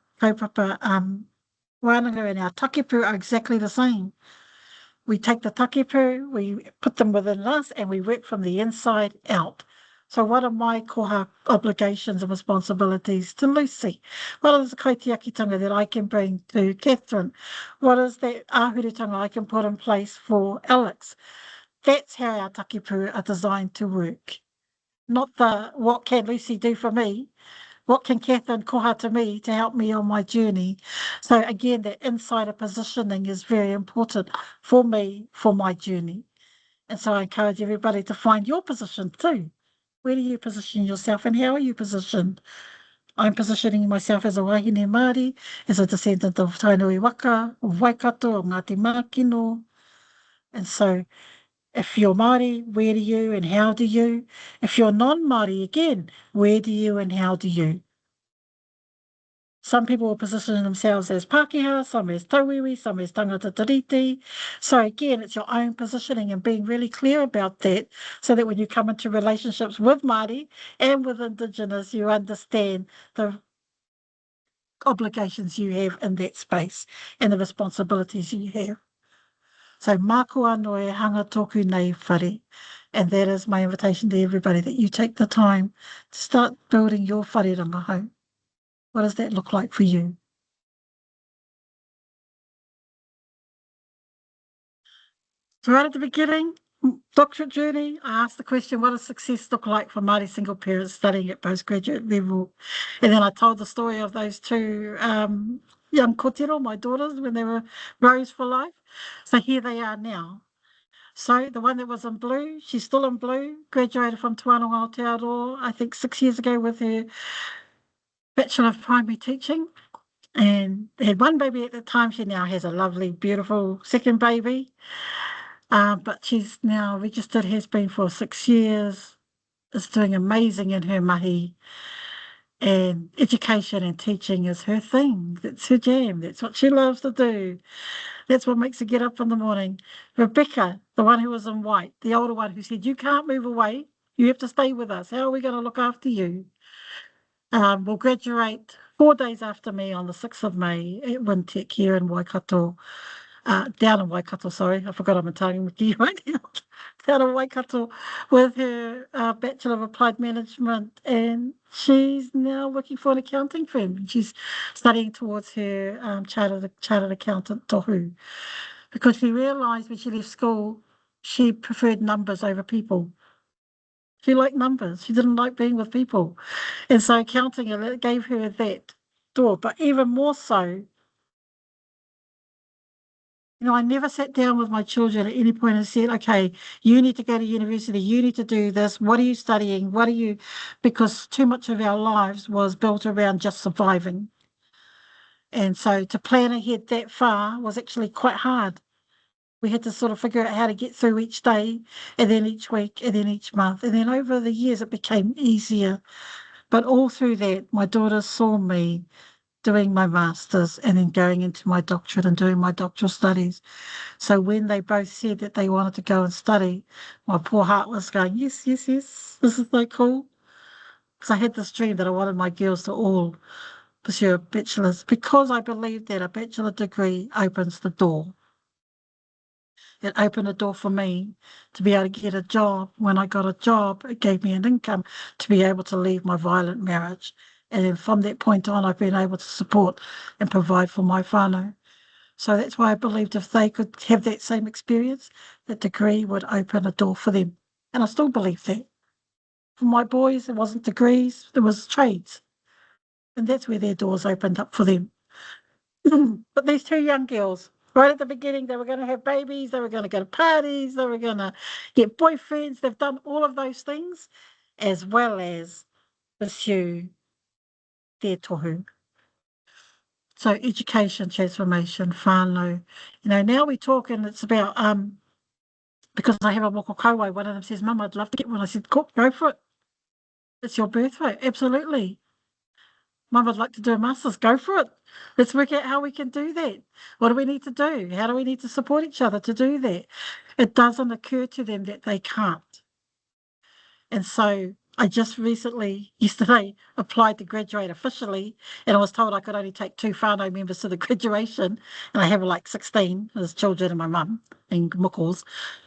wānanga and our takepu are exactly the same. We take the takepu, we put them within us, and we work from the inside out. So what are my koha obligations and responsibilities to Lucy? What is the kaitiakitanga that I can bring to Catherine? What is that āhurutanga I can put in place for Alex? That's how our takepu are designed to work. Not the what can Lucy do for me? What can Catherine koha to me to help me on my journey? So again, that insider positioning is very important for me, for my journey. And so I encourage everybody to find your position too. Where do you position yourself and how are you positioned? I'm positioning myself as a wahine Māori, as a descendant of Tainui Waka, of Waikato, of Ngāti Mākino. And so if you're Māori, where do you and how do you? If you're non-Māori, again, where do you and how do you? Some people will position themselves as Pākehā, some as Tauiwi, some as Tangata Tiriti. So again, it's your own positioning and being really clear about that so that when you come into relationships with Māori and with Indigenous, you understand obligations you have in that space and the responsibilities you have. So mākua no e hanga tōku nei whare. And that is my invitation to everybody, that you take the time to start building your whare rangahau. What does that look like for you? So right at the beginning, doctorate journey, I asked the question, what does success look like for Māori single parents studying at postgraduate level? And then I told the story of those two young kotero, my daughters, when they were rose for life. So here they are now. So the one that was in blue, she's still in blue, graduated from Te Wānanga Aotearoa, I think 6 years ago with her Bachelor of Primary Teaching. And had one baby at the time. She now has a lovely, beautiful second baby. But she's now registered, has been for 6 years, is doing amazing in her mahi. And education and teaching is her thing. That's her jam. That's what she loves to do. That's what makes her get up in the morning. Rebecca, the one who was in white, the older one who said, you can't move away. You have to stay with us. How are we going to look after you? Will graduate 4 days after me on the 6th of May at Wintec here in Waikato. Down in Waikato, sorry. I forgot I'm in Taranaki right now. Down in Waikato with her Bachelor of Applied Management, and she's now working for an accounting firm. She's studying towards her chartered accountant tohu, because she realised when she left school she preferred numbers over people. She liked numbers. She didn't like being with people. And so accounting gave her that door. But even more so, I never sat down with my children at any point and said, okay, you need to go to university, you need to do this, what are you studying, because too much of our lives was built around just surviving. And so to plan ahead that far was actually quite hard. We had to sort of figure out how to get through each day, and then each week, and then each month. And then over the years, it became easier. But all through that, my daughters saw me doing my master's and then going into my doctorate and doing my doctoral studies. So when they both said that they wanted to go and study, my poor heart was going, yes, yes, yes, this is so cool. Because I had this dream that I wanted my girls to all pursue a bachelor's, because I believed that a bachelor degree opens the door. It opened a door for me to be able to get a job. When I got a job, it gave me an income to be able to leave my violent marriage. And then from that point on, I've been able to support and provide for my whānau. So that's why I believed if they could have that same experience, that degree would open a door for them. And I still believe that. For my boys, it wasn't degrees, it was trades. And that's where their doors opened up for them. But these two young girls, right at the beginning, they were going to have babies, they were going to go to parties, they were going to get boyfriends. They've done all of those things, as well as pursue their tohu. So education, transformation, whānau. Now we talk and it's about, because I have a moko kauai, one of them says, Mum, I'd love to get one. I said, cool, go for it. It's your birthright. Absolutely. Mum would like to do a master's, go for it. Let's work out how we can do that. What do we need to do? How do we need to support each other to do that? It doesn't occur to them that they can't. And so I just recently, yesterday, applied to graduate officially, and I was told I could only take 2 whānau members to the graduation, and I have like 16 as children and my mum and mokos.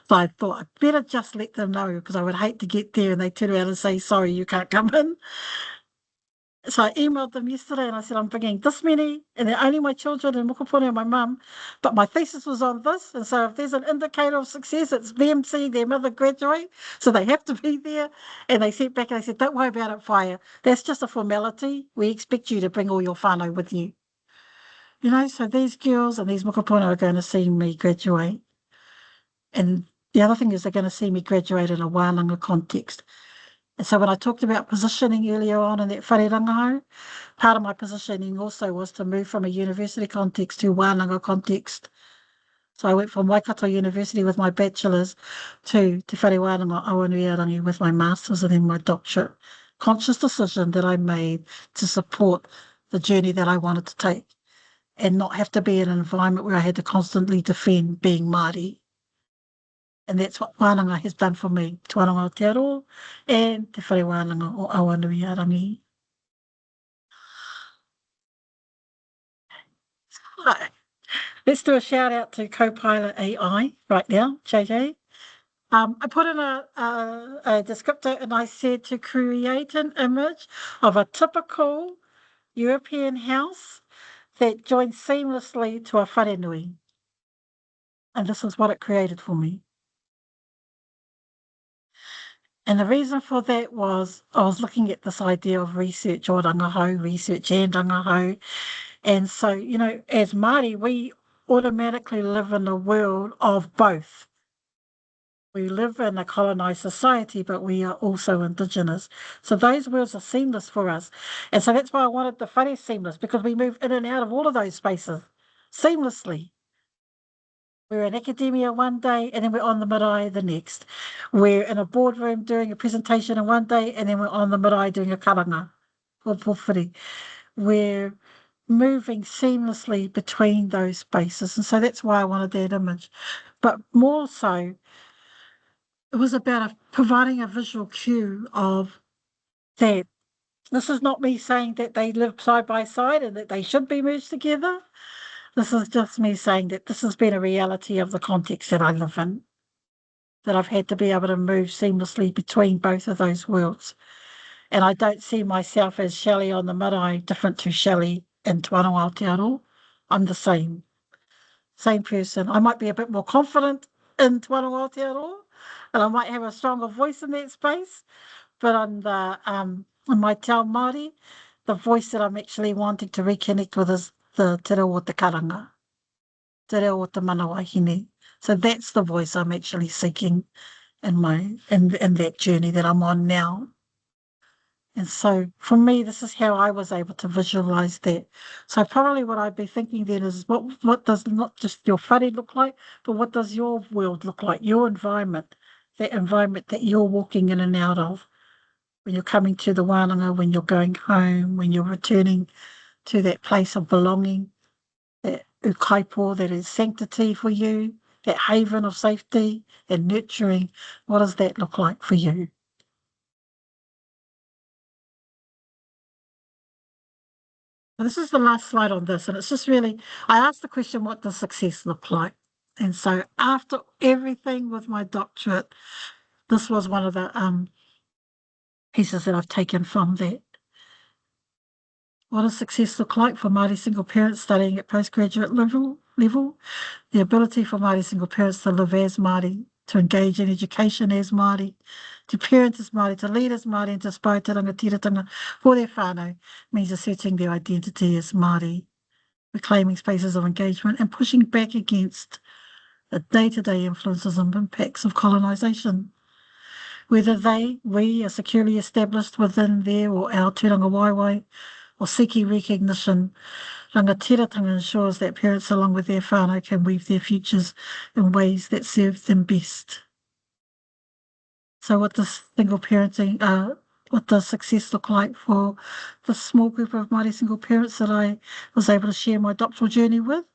So I thought I'd better just let them know, because I would hate to get there and they turn around and say, sorry, you can't come in. So I emailed them yesterday and I said, I'm bringing this many, and they're only my children and mokopuna and my mum, but my thesis was on this. And so if there's an indicator of success, it's them seeing their mother graduate. So they have to be there. And they sent back and they said, don't worry about it, Whaia. That's just a formality. We expect you to bring all your whānau with you. So these girls and these mokopuna are going to see me graduate. And the other thing is they're going to see me graduate in a wānanga context. And so when I talked about positioning earlier on in that whare Rangahau, part of my positioning also was to move from a university context to wānanga context. So I went from Waikato University with my bachelor's to Te Whare Wānanga Awanuiarangi with my master's and then my doctorate. Conscious decision that I made to support the journey that I wanted to take and not have to be in an environment where I had to constantly defend being Māori. And that's what wānanga has done for me. Te Wānanga Aotearoa and Te Whare Wānanga o Awanuiarangi. Let's do a shout out to Copilot AI right now, JJ. I put in a descriptor and I said to create an image of a typical European house that joins seamlessly to a wharenui. And this is what it created for me. And the reason for that was I was looking at this idea of research or rangahau, research and rangahau. And so, as Māori, we automatically live in a world of both. We live in a colonised society, but we are also Indigenous. So those worlds are seamless for us. And so that's why I wanted the whare seamless, because we move in and out of all of those spaces seamlessly. We're in academia one day and then we're on the marae the next. We're in a boardroom doing a presentation in one day and then we're on the marae doing a karanga or pōwhiri. We're moving seamlessly between those spaces. And so that's why I wanted that image. But more so, it was about providing a visual cue of that. This is not me saying that they live side by side and that they should be merged together. This is just me saying that this has been a reality of the context that I live in, that I've had to be able to move seamlessly between both of those worlds. And I don't see myself as Shelley on the marae different to Shelley in Te Wānau Aotearoa. I'm the same person. I might be a bit more confident in Te Wānau Aotearoa, and I might have a stronger voice in that space, but on in my Te Ao Māori, the voice that I'm actually wanting to reconnect with is the te reo o te karanga, te reo o te manawa hine. So that's the voice I'm actually seeking in that journey that I'm on now. And so for me, this is how I was able to visualize that. So probably what I'd be thinking then is what does not just your whare look like, but what does your world look like, your environment, that environment that you're walking in and out of when you're coming to the wānanga, when you're going home, when you're returning to that place of belonging, that ukaipo, that is sanctity for you, that haven of safety and nurturing. What does that look like for you? And this is the last slide on this, and it's just really, I asked the question, what does success look like? And so after everything with my doctorate, this was one of the pieces that I've taken from that. What does success look like for Māori single parents studying at postgraduate level? The ability for Māori single parents to live as Māori, to engage in education as Māori, to parent as Māori, to lead as Māori, and to aspire to rangatiratanga for their whānau means asserting their identity as Māori, reclaiming spaces of engagement and pushing back against the day-to-day influences and impacts of colonisation. Whether we are securely established within their or our tūranga waiwai, or seeking recognition, rangatiratanga ensures that parents along with their whānau can weave their futures in ways that serve them best. So what does single parenting, what does success look like for the small group of Māori single parents that I was able to share my doctoral journey with?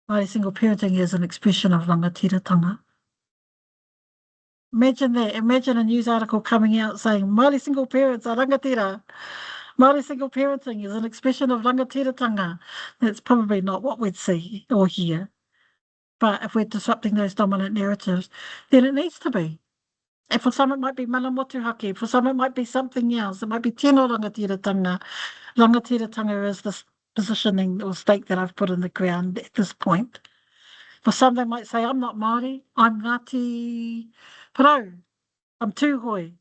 Māori single parenting is an expression of rangatiratanga. Imagine that. Imagine a news article coming out saying Māori single parents are rangatira. Māori single parenting is an expression of rangatiratanga. That's probably not what we'd see or hear. But if we're disrupting those dominant narratives, then it needs to be. And for some it might be mana motuhake, for some it might be something else. It might be tino rangatiratanga. Rangatiratanga is this positioning or stake that I've put in the ground at this point. For some they might say, I'm not Māori, I'm Ngāti Parau, I'm Tūhoi,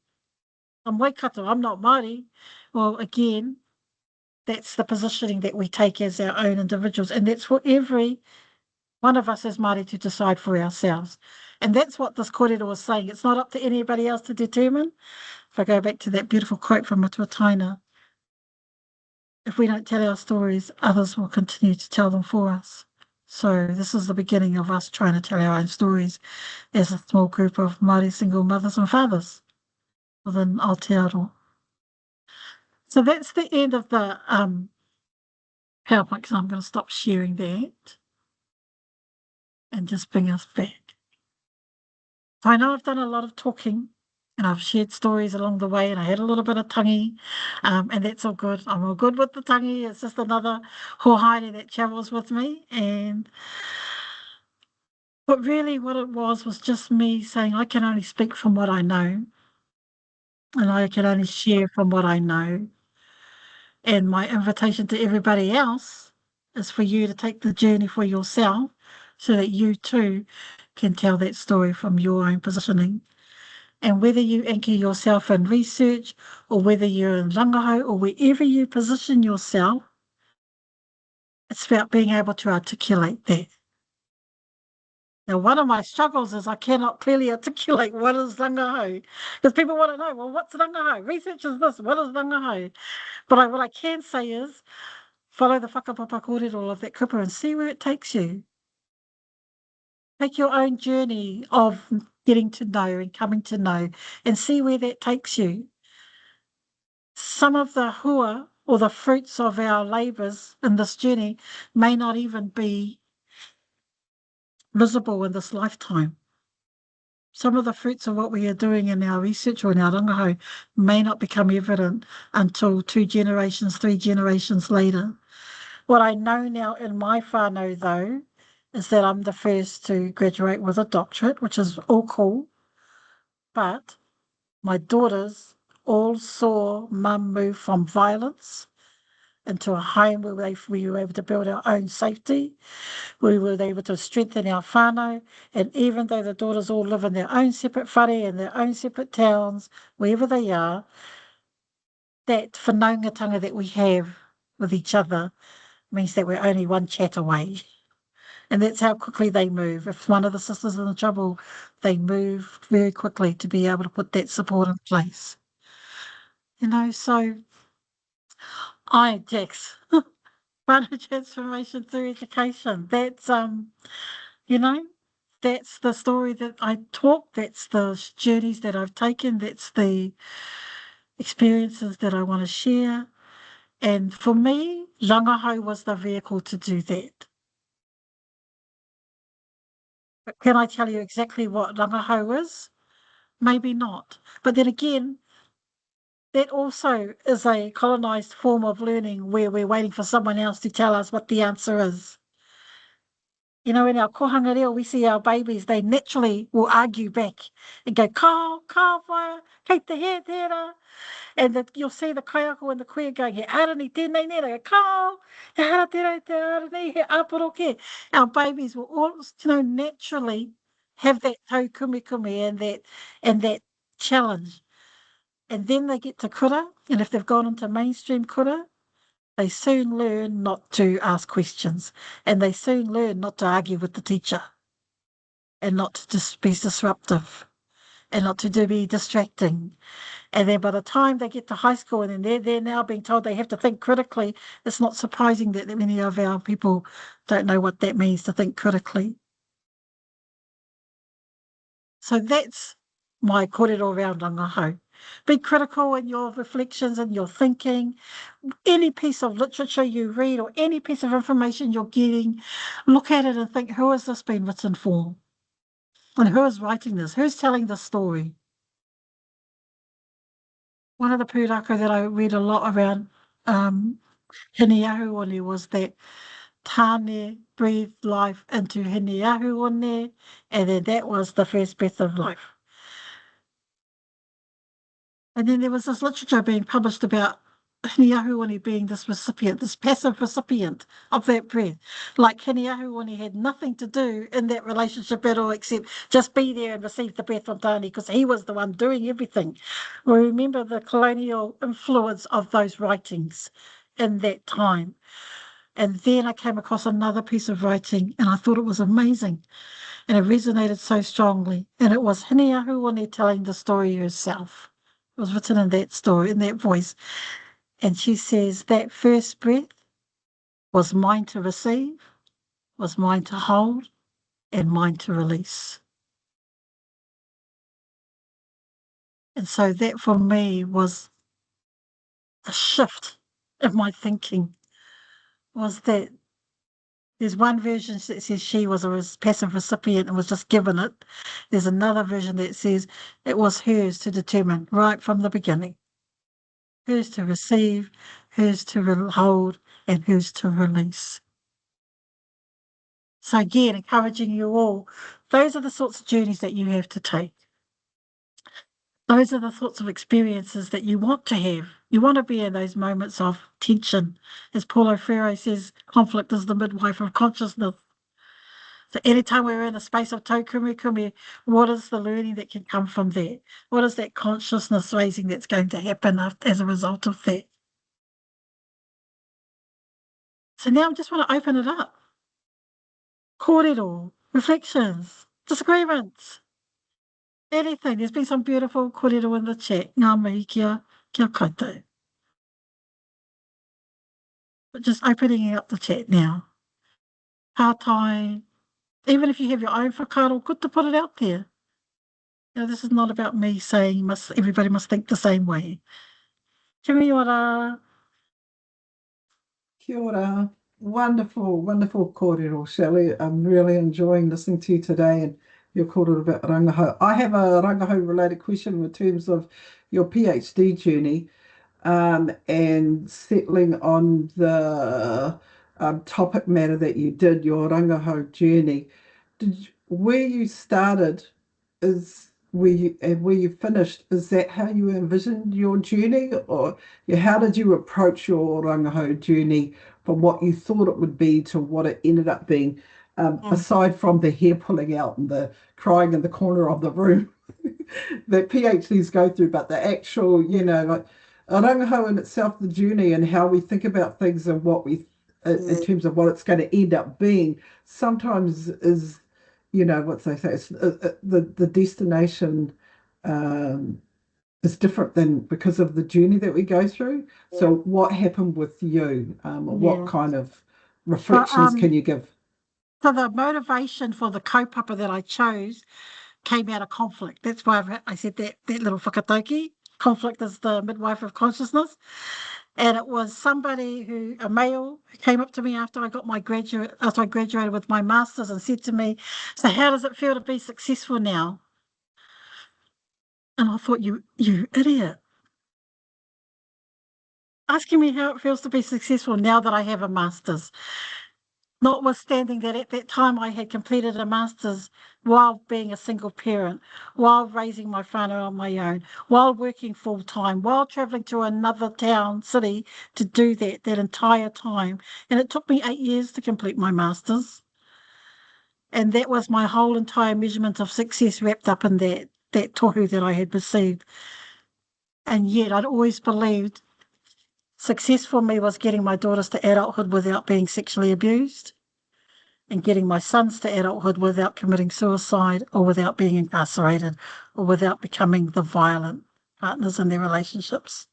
I'm Waikato, I'm not Māori. Well, again, that's the positioning that we take as our own individuals, and that's for every one of us as Māori to decide for ourselves. And that's what this kōrero was saying. It's not up to anybody else to determine. If I go back to that beautiful quote from Matua Taina, if we don't tell our stories, others will continue to tell them for us. So this is the beginning of us trying to tell our own stories as a small group of Māori single mothers and fathers within Aotearoa. So that's the end of the PowerPoint, so I'm going to stop sharing that and just bring us back. I know I've done a lot of talking, And I've shared stories along the way, and I had a little bit of tangi, and that's all good. I'm all good with the tangi. It's just another Hoani that travels with me. But really, what it was just me saying, I can only speak from what I know, and I can only share from what I know. And my invitation to everybody else is for you to take the journey for yourself so that you too can tell that story from your own positioning. And whether you anchor yourself in research or whether you're in Rangahau or wherever you position yourself, it's about being able to articulate that. Now, one of my struggles is I cannot clearly articulate what is Rangahau. Because people want to know, well, what's Rangahau? Research is this, what is Rangahau? But what I can say is follow the whakapapa kōrero of that kupa and see where it takes you. Take your own journey of getting to know and coming to know and see where that takes you. Some of the hua or the fruits of our labours in this journey may not even be visible in this lifetime. Some of the fruits of what we are doing in our research or in our rangahau may not become evident until 2 generations, 3 generations later. What I know now in my whānau, though, is that I'm the first to graduate with a doctorate, which is all cool, but my daughters all saw mum move from violence into a home where we were able to build our own safety. We were able to strengthen our whānau. And even though the daughters all live in their own separate whare and their own separate towns, wherever they are, that whanaungatanga that we have with each other means that we're only one chat away. And that's how quickly they move. If one of the sisters is in trouble, they move very quickly to be able to put that support in place. So Jax, whānau transformation through education. You know, that's the story that I talk, that's the journeys that I've taken, that's the experiences that I want to share. And for me, Rangahau was the vehicle to do that. But can I tell you exactly what Rangahau is? Maybe not. But then again, that also is a colonised form of learning where we're waiting for someone else to tell us what the answer is. In our kohanga reo, we see our babies, they naturally will argue back and go, ka whaia, kei te he tērā. And you'll see the kaiako and the koe going, he arani tēnei nera, ka, he hara tērā te arani, he aporo ke. Our babies will all, naturally have that tau kume and that challenge. And then they get to kura, and if they've gone into mainstream kura, they soon learn not to ask questions, and they soon learn not to argue with the teacher, and not to just be disruptive, and not to be distracting. And then by the time they get to high school, and then they're now being told they have to think critically, it's not surprising that many of our people don't know what that means to think critically. So that's my kōrero around Rangahau. Be critical in your reflections and your thinking. Any piece of literature you read or any piece of information you're getting, look at it and think, who has this been written for? And who is writing this? Who's telling this story? One of the pūrako that I read a lot around Hiniahuone was that Tāne breathed life into Hiniahuone, and then that was the first breath of life. And then there was this literature being published about Hiniahuone being this recipient, this passive recipient of that breath. Like Hiniahuone had nothing to do in that relationship at all except just be there and receive the breath from Tāne because he was the one doing everything. We remember the colonial influence of those writings in that time. And then I came across another piece of writing and I thought it was amazing and it resonated so strongly. And it was Hiniahuone telling the story herself. It was written in that story, in that voice. And she says, that first breath was mine to receive, was mine to hold, and mine to release. And so that for me was a shift in my thinking, was that There's one version that says she was a passive recipient and was just given it. There's another version that says it was hers to determine right from the beginning. Hers to receive, hers to hold, and hers to release. So again, encouraging you all, those are the sorts of journeys that you have to take. Those are the sorts of experiences that you want to have. You want to be in those moments of tension. As Paulo Freire says, conflict is the midwife of consciousness. So anytime we're in a space of taukumi, what is the learning that can come from that? What is that consciousness raising that's going to happen as a result of that? So now I just want to open it up. Kōrero, reflections, disagreements, anything. There's been some beautiful kōrero in the chat. Ngā mihi kia koutou. But just opening up the chat now. Tātai, even if you have your own whakaaro, good to put it out there. You know, this is not about me saying everybody must think the same way. Kia ora. Kia ora. Wonderful, wonderful kōrero, Shelley. I'm really enjoying listening to you today and your kōrero about Rangahau. I have a Rangahau related question in terms of your PhD journey and settling on the topic matter that you did, your Rangahau journey. Where you started is where you finished, is that how you envisioned your journey, or how did you approach your Rangahau journey from what you thought it would be to what it ended up being, aside from the hair pulling out and the crying in the corner of the room that PhDs go through, but the actual, like Rangahau in itself, the journey and how we think about things and what we, in terms of what it's going to end up being, sometimes is, what they say, it's, the destination is different than because of the journey that we go through. So what happened with you? What kind of reflections can you give? So the motivation for the kaupapa that I chose came out of conflict. That's why I said that little whakatauki. Conflict is the midwife of consciousness. And it was somebody a male, who came up to me after I graduated with my master's and said to me, so how does it feel to be successful now? And I thought, you idiot. Asking me how it feels to be successful now that I have a master's. Notwithstanding that at that time I had completed a master's while being a single parent, while raising my whānau on my own, while working full time, while travelling to another city to do that entire time. And it took me 8 years to complete my master's. And that was my whole entire measurement of success wrapped up in that tohu that I had received. And yet I'd always believed success for me was getting my daughters to adulthood without being sexually abused, and getting my sons to adulthood without committing suicide or without being incarcerated or without becoming the violent partners in their relationships.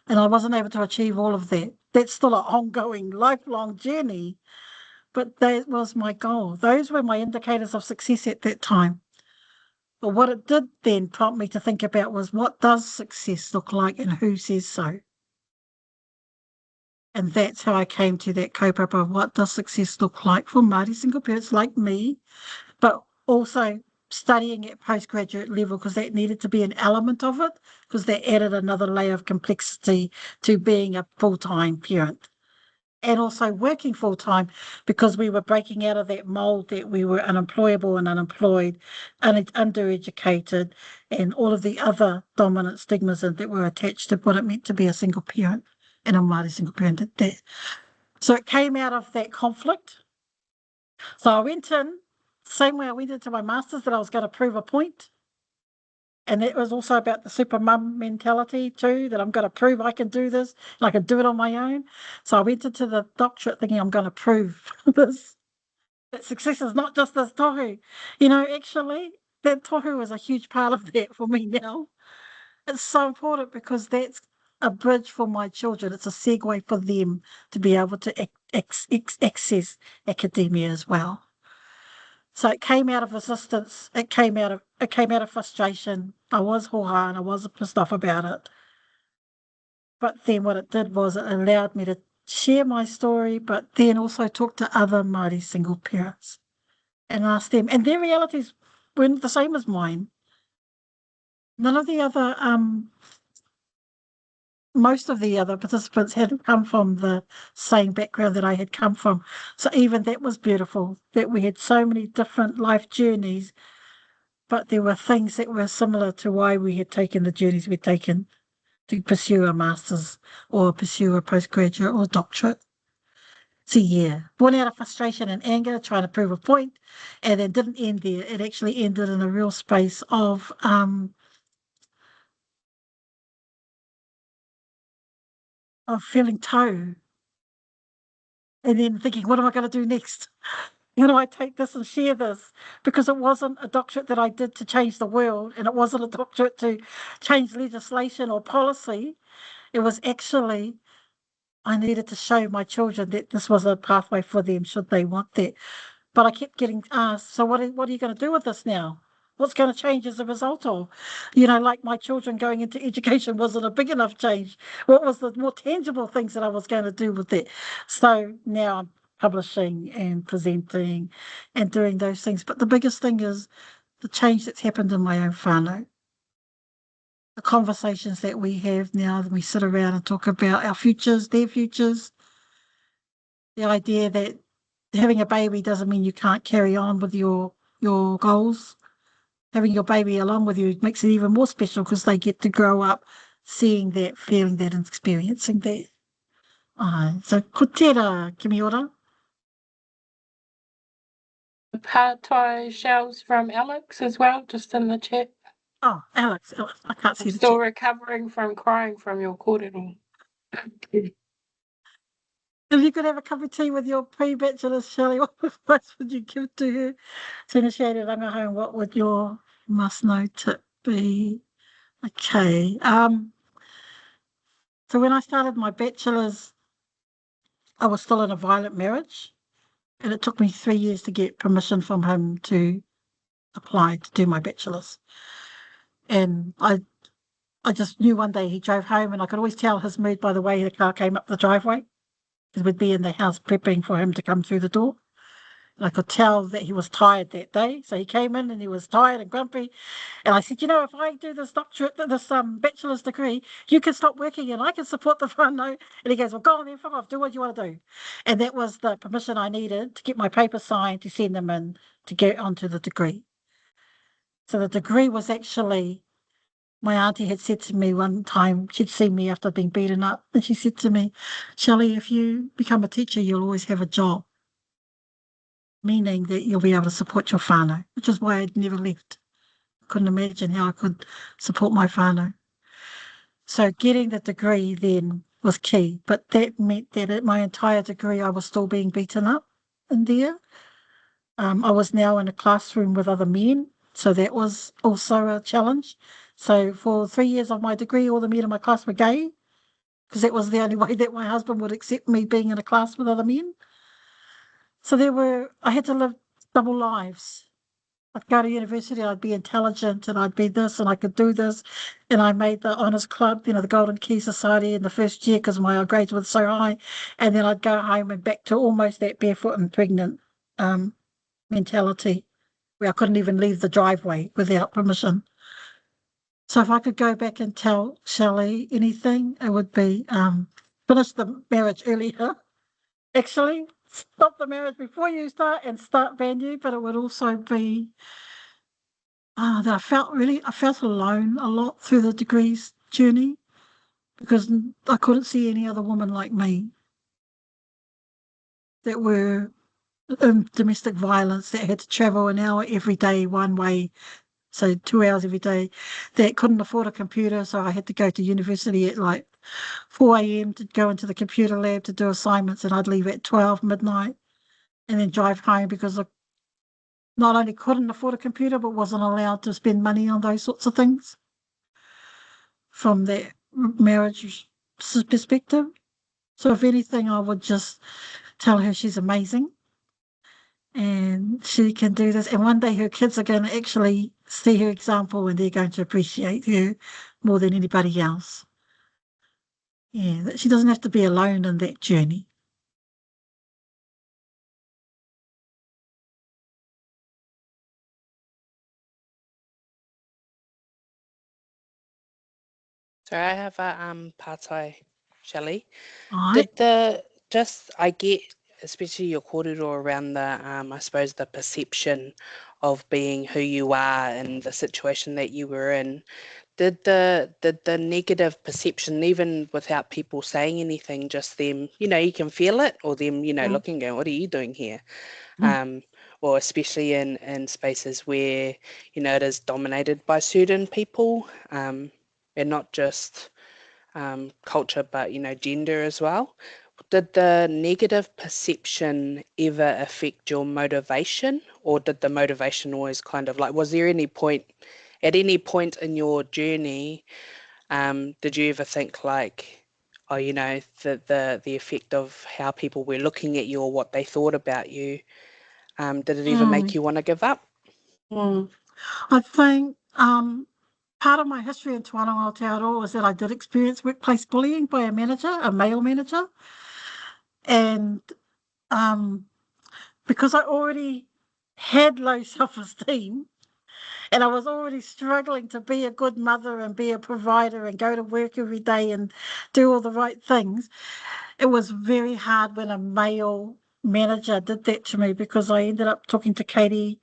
And I wasn't able to achieve all of that. That's still an ongoing, lifelong journey, but that was my goal. Those were my indicators of success at that time. But what it did then prompt me to think about was, what does success look like and who says so? And that's how I came to that kaupapa of what does success look like for Māori single parents like me, but also studying at postgraduate level, because that needed to be an element of it, because that added another layer of complexity to being a full-time parent. And also working full-time, because we were breaking out of that mould that we were unemployable and unemployed and undereducated and all of the other dominant stigmas that were attached to what it meant to be a single parent and a Māori single parent at that. So it came out of that conflict. So I went in, same way I went into my master's, that I was going to prove a point. And it was also about the super mum mentality too, that I'm going to prove I can do this and I can do it on my own. So I went into the doctorate thinking I'm going to prove this, that success is not just this tohu. Actually, that tohu is a huge part of that for me now. It's so important because that's a bridge for my children. It's a segue for them to be able to access academia as well. So it came out of resistance. It came out of frustration. I was hoha and I was pissed off about it. But then what it did was it allowed me to share my story, but then also talk to other Māori single parents and ask them. And their realities weren't the same as mine. None of the other, most of the other participants hadn't come from the same background that I had come from. So even that was beautiful, that we had so many different life journeys, but there were things that were similar to why we had taken the journeys we'd taken to pursue a master's or pursue a postgraduate or doctorate. So yeah, born out of frustration and anger, trying to prove a point, and then didn't end there. It actually ended in a real space of feeling toe, and then thinking, what am I going to do next? How do I take this and share this? Because it wasn't a doctorate that I did to change the world, and it wasn't a doctorate to change legislation or policy. It was actually I needed to show my children that this was a pathway for them should they want that. But I kept getting asked, so what are you going to do with this now? What's going to change as a result of? Like my children going into education wasn't a big enough change. What was the more tangible things that I was going to do with it? So now I'm publishing and presenting and doing those things. But the biggest thing is the change that's happened in my own whānau. The conversations that we have now, that we sit around and talk about our futures, their futures, the idea that having a baby doesn't mean you can't carry on with your goals. Having your baby along with you makes it even more special because they get to grow up seeing that, feeling that, and experiencing that. So ko tērā, Kimi ora. Toitoi shells from Alex as well, just in the chat. Oh, Alex, I can't see I'm the still chat. recovering from crying from your kōrero. If you could have a cup of tea with your pre-bachelor's Shelley, what advice would you give to her? Tēnā share Rangahau, what would your must-know tip be? Okay. So when I started my bachelor's, I was still in a violent marriage, and it took me 3 years to get permission from him to apply to do my bachelor's. And I just knew one day he drove home, and I could always tell his mood by the way the car came up the driveway, because we'd be in the house prepping for him to come through the door. And I could tell that he was tired that day. So he came in and he was tired and grumpy. And I said, if I do this doctorate, this bachelor's degree, you can stop working and I can support the whānau. And he goes, well, go on then, fuck off, do what you want to do. And that was the permission I needed to get my paper signed, to send them in, to get onto the degree. So the degree was actually, my auntie had said to me one time, she'd seen me after being beaten up, and she said to me, Shelley, if you become a teacher, you'll always have a job, meaning that you'll be able to support your whānau, which is why I'd never left. I couldn't imagine how I could support my whānau. So getting the degree then was key, but that meant that at my entire degree I was still being beaten up in there. I was now in a classroom with other men, so that was also a challenge. So for 3 years of my degree, all the men in my class were gay, because that was the only way that my husband would accept me being in a class with other men. So I had to live double lives. I'd go to university, I'd be intelligent, and I'd be this, and I could do this. And I made the Honours Club, the Golden Key Society in the first year because my grades were so high. And then I'd go home and back to almost that barefoot and pregnant mentality, where I couldn't even leave the driveway without permission. So if I could go back and tell Shelley anything, it would be finish the marriage earlier. Actually, stop the marriage before you start and start brand new. But it would also be that I felt alone a lot through the degrees journey, because I couldn't see any other woman like me that were in domestic violence, that had to travel an hour every day one way, so 2 hours every day, that couldn't afford a computer, so I had to go to university at like 4 a.m. to go into the computer lab to do assignments, and I'd leave at 12 midnight and then drive home because I not only couldn't afford a computer but wasn't allowed to spend money on those sorts of things from that marriage perspective. So if anything, I would just tell her she's amazing and she can do this. And one day her kids are going to actually see her example and they're going to appreciate her more than anybody else. Yeah, that she doesn't have to be alone in that journey. So I have a part-time Shelley. Right? Did I get, especially your kōrero around the I suppose the perception of being who you are and the situation that you were in. Did the negative perception, even without people saying anything, just them, you can feel it, or them, Mm. looking going, what are you doing here? Mm. Or especially in spaces where, it is dominated by certain people, and not just culture, but, gender as well. Did the negative perception ever affect your motivation, or did the motivation always kind of like, was there at any point in your journey, did you ever think like, oh, the effect of how people were looking at you or what they thought about you, did it ever make you want to give up? I think part of my history in Te Whanau Aotearoa was that I did experience workplace bullying by a manager, a male manager. And because I already had low self-esteem and I was already struggling to be a good mother and be a provider and go to work every day and do all the right things, it was very hard when a male manager did that to me, because I ended up talking to Katie,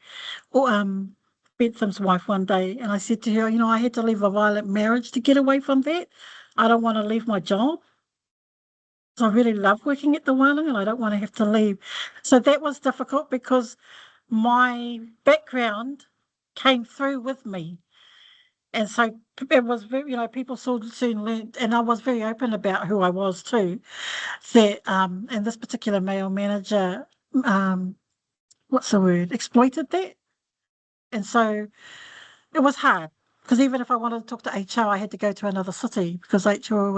Bentham's wife, one day, and I said to her, I had to leave a violent marriage to get away from that. I don't want to leave my job. So I really love working at the wānanga and I don't want to have to leave. So that was difficult because my background came through with me. And so it was very, people soon learned, and I was very open about who I was too, that, and this particular male manager, what's the word, exploited that. And so it was hard, because even if I wanted to talk to HR, I had to go to another city, because HR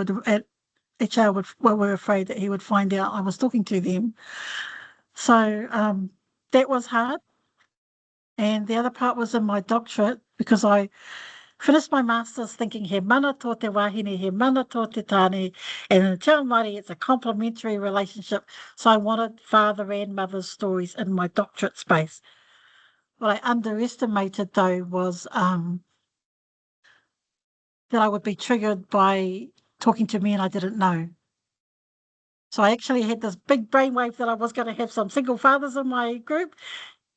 were afraid that he would find out I was talking to them. So that was hard. And the other part was in my doctorate, because I finished my master's thinking he mana tō te wahine, he mana tō te tāne, and in Te Ao Māori it's a complementary relationship. So I wanted father and mother's stories in my doctorate space. What I underestimated though was that I would be triggered by talking to men I didn't know. So I actually had this big brainwave that I was going to have some single fathers in my group.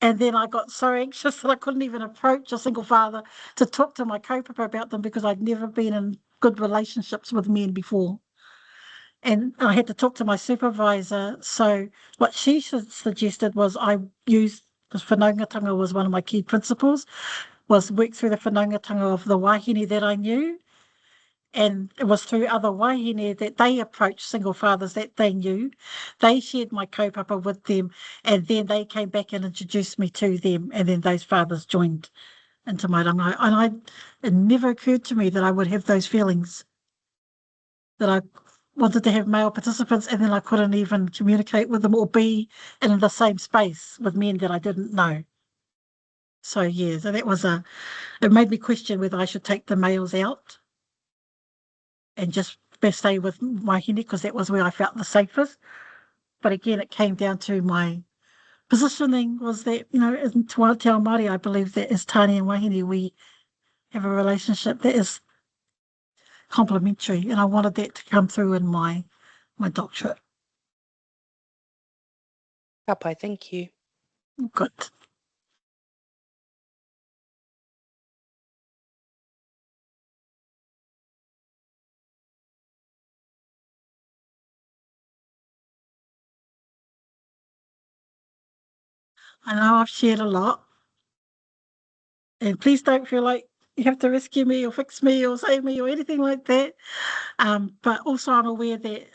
And then I got so anxious that I couldn't even approach a single father to talk to my kaupapa about them, because I'd never been in good relationships with men before. And I had to talk to my supervisor. So what she suggested was I use, because whanaungatanga was one of my key principles, was work through the whanaungatanga of the wahine that I knew. And it was through other wahine that they approached single fathers that they knew. They shared my kaupapa with them, and then they came back and introduced me to them, and then those fathers joined into my rangai. And it never occurred to me that I would have those feelings, that I wanted to have male participants and then I couldn't even communicate with them or be in the same space with men that I didn't know. So yeah, so it made me question whether I should take the males out and just stay with my hene, because that was where I felt the safest. But again, it came down to my positioning, was that, in Te Ao Māori, I believe that as Tāne and Wahine, we have a relationship that is complementary, and I wanted that to come through in my doctorate. Kapai, thank you. Good. I know I've shared a lot, and please don't feel like you have to rescue me or fix me or save me or anything like that. But also I'm aware that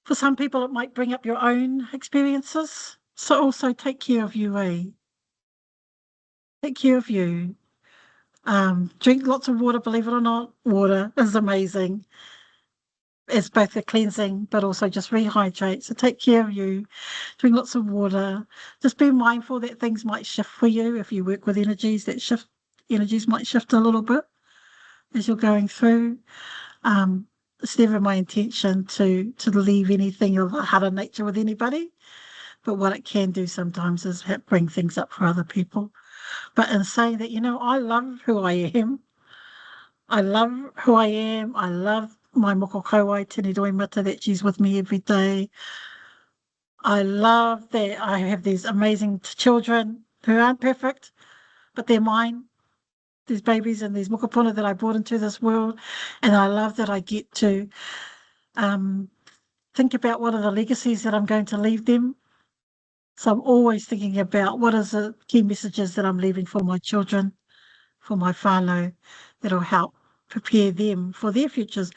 for some people it might bring up your own experiences. So also take care of you, eh? Take care of you. Drink lots of water, believe it or not. Water is amazing. It's both a cleansing, but also just rehydrate. So take care of you. Drink lots of water. Just be mindful that things might shift for you if you work with energies. Energies might shift a little bit as you're going through. it's never my intention to leave anything of a harder nature with anybody. But what it can do sometimes is bring things up for other people. But in saying that, I love who I am. I love who I am. I love my moko kauai, Tini Doi Mata, that she's with me every day. I love that I have these amazing children who aren't perfect, but they're mine. These babies and these mokopuna that I brought into this world. And I love that I get to think about what are the legacies that I'm going to leave them. So I'm always thinking about what is the key messages that I'm leaving for my children, for my whānau, that'll help prepare them for their futures.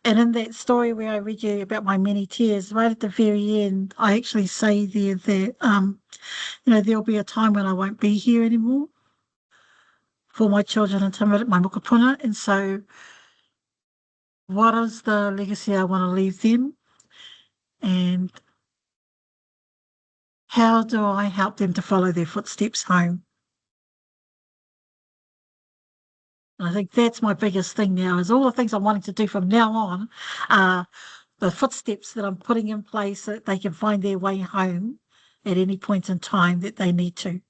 And in that story where I read you about my many tears, right at the very end, I actually say there that, there'll be a time when I won't be here anymore for my children and my mokopuna. And so what is the legacy I want to leave them? And how do I help them to follow their footsteps home? And I think that's my biggest thing now, is all the things I'm wanting to do from now on are the footsteps that I'm putting in place so that they can find their way home at any point in time that they need to.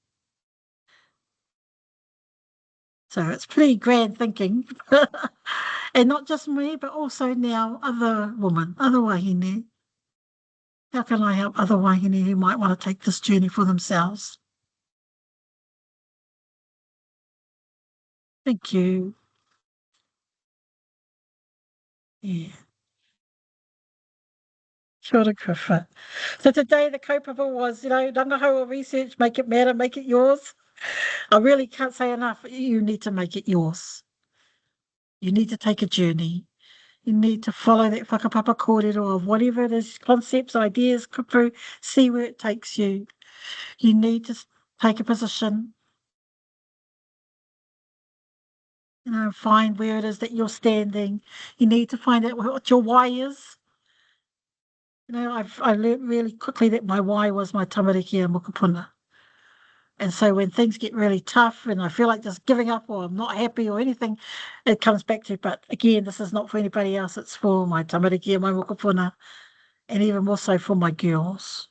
So it's pretty grand thinking. And not just me, but also now other women, other wahine. How can I help other wahine who might want to take this journey for themselves? Thank you. Yeah. Kia ora kouwha. So today the kaupapa was, Rangahau research, make it matter, make it yours. I really can't say enough. You need to make it yours. You need to take a journey. You need to follow that whakapapa kōrero of whatever it is, concepts, ideas, kupu, see where it takes you. You need to take a position, find where it is that you're standing. You need to find out what your why is. I learned really quickly that my why was my tamariki and mokopuna. And so when things get really tough and I feel like just giving up or I'm not happy or anything, it comes back to, but again, this is not for anybody else. It's for my tamariki and my mokopuna, and even more so for my girls.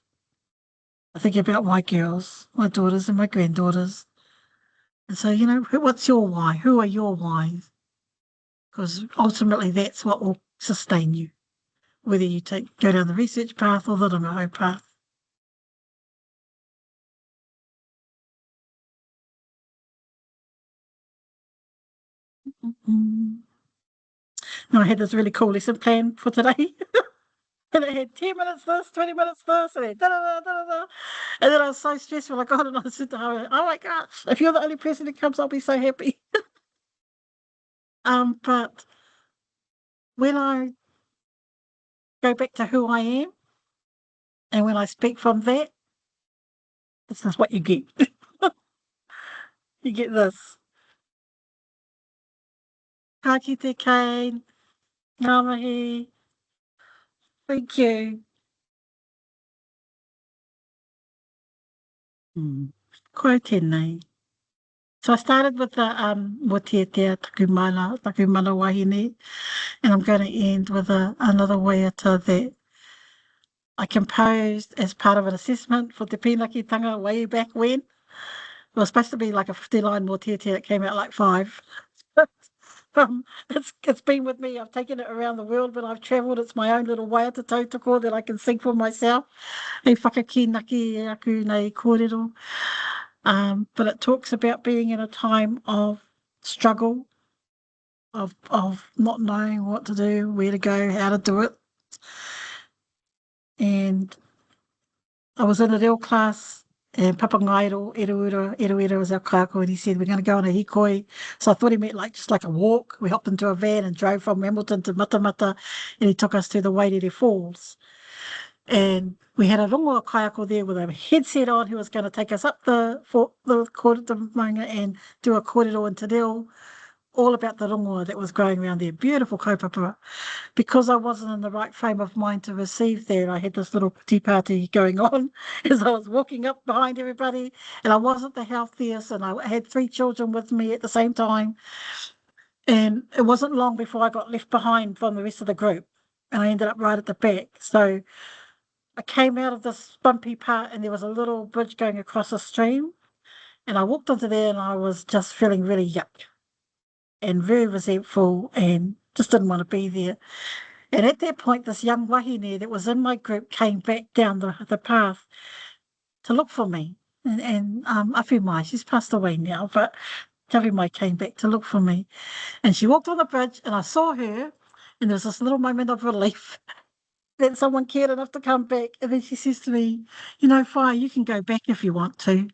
I think about my girls, my daughters and my granddaughters. And so, what's your why? Who are your whys? Because ultimately that's what will sustain you, whether you go down the research path or the Rangahau path. Mm-hmm. Now, I had this really cool lesson plan for today. And it had 10 minutes this, 20 minutes this, and then da da da da da. And then I was so stressful. I got it and I said to her, oh my gosh, if you're the only person who comes, I'll be so happy. But when I go back to who I am, and when I speak from that, this is what you get. You get this. Ka kite kane, ngā mihi, thank you. Koe tēnei. So I started with the motiatea taku mana wahine, and I'm going to end with another waiata that I composed as part of an assessment for Te Pīnakitanga way back when. It was supposed to be like a 50-line motiatea. It came out like 5. It's been with me. I've taken it around the world when I've travelled. It's my own little waiata tautoko that I can sing for myself. Hei whakakinaki e aku nei kōrero. But it talks about being in a time of struggle, of not knowing what to do, where to go, how to do it. And I was in a reo class, and Papa Ngairo, Eruera was our kāko, and he said, we're going to go on a hikoi. So I thought he meant just like a walk. We hopped into a van and drove from Hamilton to Matamata, and he took us to the Wairere Falls. And we had a rongoa kaiako there with a headset on who was going to take us up the kōrero and do a kōrero in Te Reo, all about the rongoa that was growing around there. Beautiful kaupapa. Because I wasn't in the right frame of mind to receive that, I had this little tea party going on as I was walking up behind everybody, and I wasn't the healthiest, and I had 3 children with me at the same time. And it wasn't long before I got left behind from the rest of the group, and I ended up right at the back. So I came out of this bumpy part, and there was a little bridge going across a stream, and I walked onto there, and I was just feeling really yuck and very resentful and just didn't want to be there. And at that point, this young wahine that was in my group came back down the path to look for me. And Awhi, she's passed away now, but Tawhimai came back to look for me. And she walked on the bridge, and I saw her, and there was this little moment of relief that someone cared enough to come back. And then she says to me, you know, Whai, you can go back if you want to.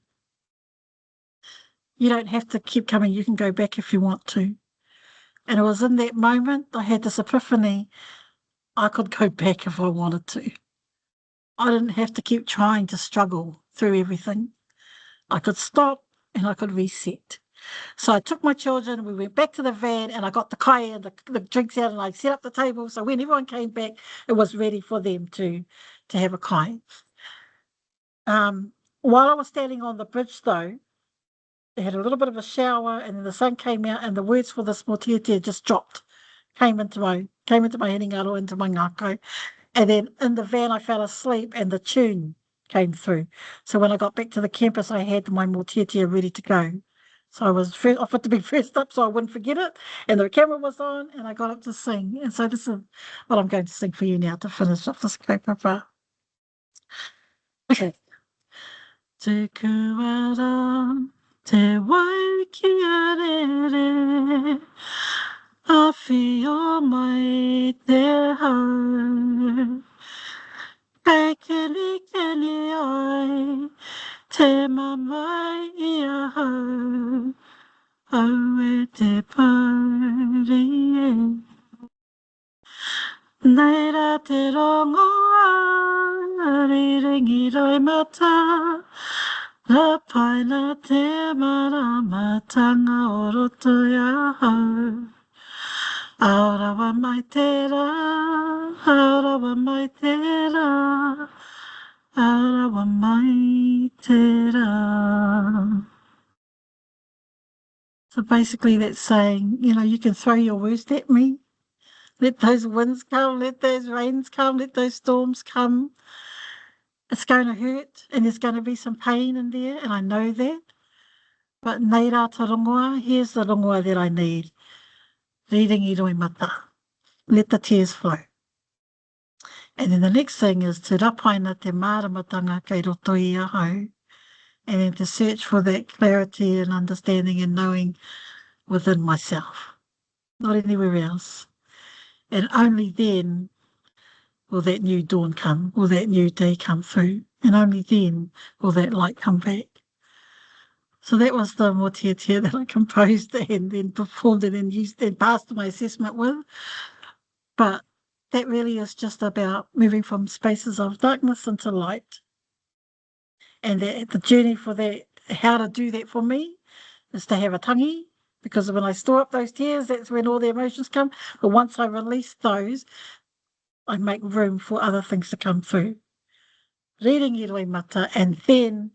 You don't have to keep coming. You can go back if you want to. And it was in that moment I had this epiphany. I could go back if I wanted to. I didn't have to keep trying to struggle through everything. I could stop and I could reset. So I took my children, we went back to the van, and I got the kai and the drinks out, and I set up the table. So when everyone came back, it was ready for them to have a kai. While I was standing on the bridge, though, they had a little bit of a shower, and then the sun came out, and the words for this motiatia just dropped, came into my hinengaro, into my ngako. And then in the van, I fell asleep, and the tune came through. So when I got back to the campus, I had my motiatia ready to go. So I was offered to be first up so I wouldn't forget it. And the camera was on, and I got up to sing. And so this is what I'm going to sing for you now to finish off this kaupapa. Okay. Te kuara, te wai ki arere, a whio mai te hau. Kei keli ai, te mamai I a hau. Au e te pari e. Nei rā te rongo a, riringi roi mata, la paina te maramatanga o roto ia hau. Aurawa mai te rā, aurawa mai te rā, aurawa mai te rā. So basically that's saying, you know, you can throw your worst at me. Let those winds come, let those rains come, let those storms come. It's going to hurt and there's going to be some pain in there, and I know that. But nei rā te rongoa, here's the rongoa that I need. Riringi roi mata. Let the tears flow. And then the next thing is te rapaina te māramatanga kei roto I a hau. And then to search for that clarity and understanding and knowing within myself, not anywhere else. And only then will that new dawn come, will that new day come through, and only then will that light come back. So that was the motiatia that I composed and then performed it and used and passed my assessment with. But that really is just about moving from spaces of darkness into light. And the journey for that, how to do that for me, is to have a tangi, because when I store up those tears, that's when all the emotions come. But once I release those, I make room for other things to come through. Riringi roi mata, and then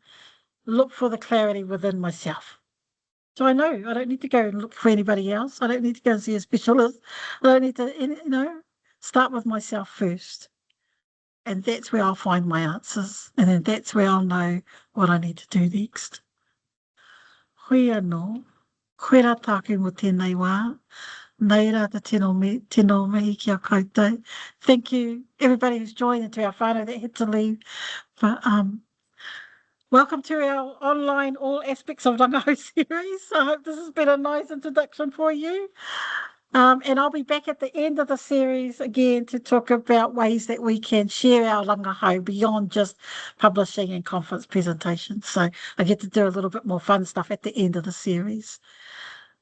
look for the clarity within myself. So I know I don't need to go and look for anybody else. I don't need to go and see a specialist. I don't need to, you know, start with myself first. And that's where I'll find my answers. And then that's where I'll know what I need to do next. Hui anō, koe rā tāku mo tēnei wā. Nei rā te tino mihi ki a koutou. Thank you, everybody who's joined, and to our whānau that had to leave. But welcome to our online All Aspects of Rangahau series. I hope this has been a nice introduction for you. And I'll be back at the end of the series again to talk about ways that we can share our rangahau beyond just publishing and conference presentations. So I get to do a little bit more fun stuff at the end of the series.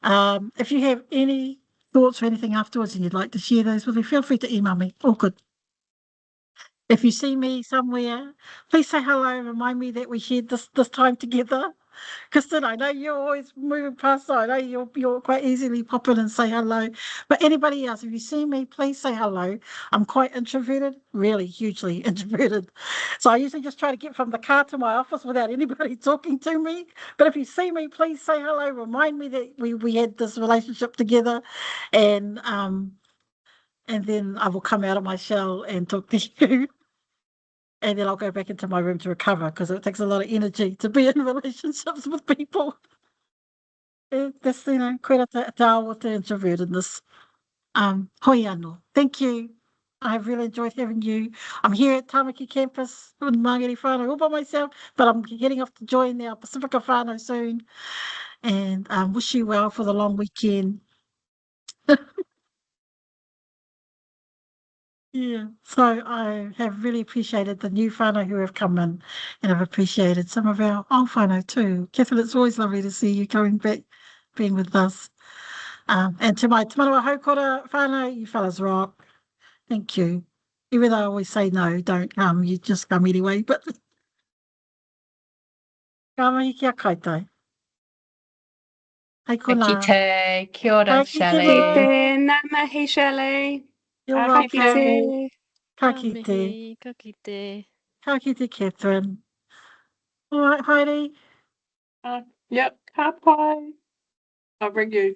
If you have any thoughts or anything afterwards and you'd like to share those with me, feel free to email me. All good. If you see me somewhere, please say hello and remind me that we shared this time together. Kristen, I know you're always moving past, so I know you're quite easily pop in and say hello. But anybody else, if you see me, please say hello. I'm quite introverted, really hugely introverted. So I usually just try to get from the car to my office without anybody talking to me. But if you see me, please say hello. Remind me that we had this relationship together, and then I will come out of my shell and talk to you. And then I'll go back into my room to recover because it takes a lot of energy to be in relationships with people. That's, credit to our introvertedness. Hoi anō. Thank you. I have really enjoyed having you. I'm here at Tamaki campus in Māngere whānau all by myself, but I'm heading off to join our Pacifica whānau soon. And wish you well for the long weekend. Yeah, so I have really appreciated the new whānau who have come in, and I've appreciated some of our old whānau too. Catherine, it's always lovely to see you coming back, being with us. And to my Manawa haukora whānau, you fellas rock. Thank you. Even though I always say no, don't come, you just come anyway, but ka mihi kia koutou. Hei Kia kona. te, kia ora, Ka Shelley. kite. Nā mihi, Shelley. You're Ka kite. welcome. Ka Ka kite. mihi, ka kite. Ka kite, Catherine. All right, Heidi. Yep. Ka pai. I'll bring you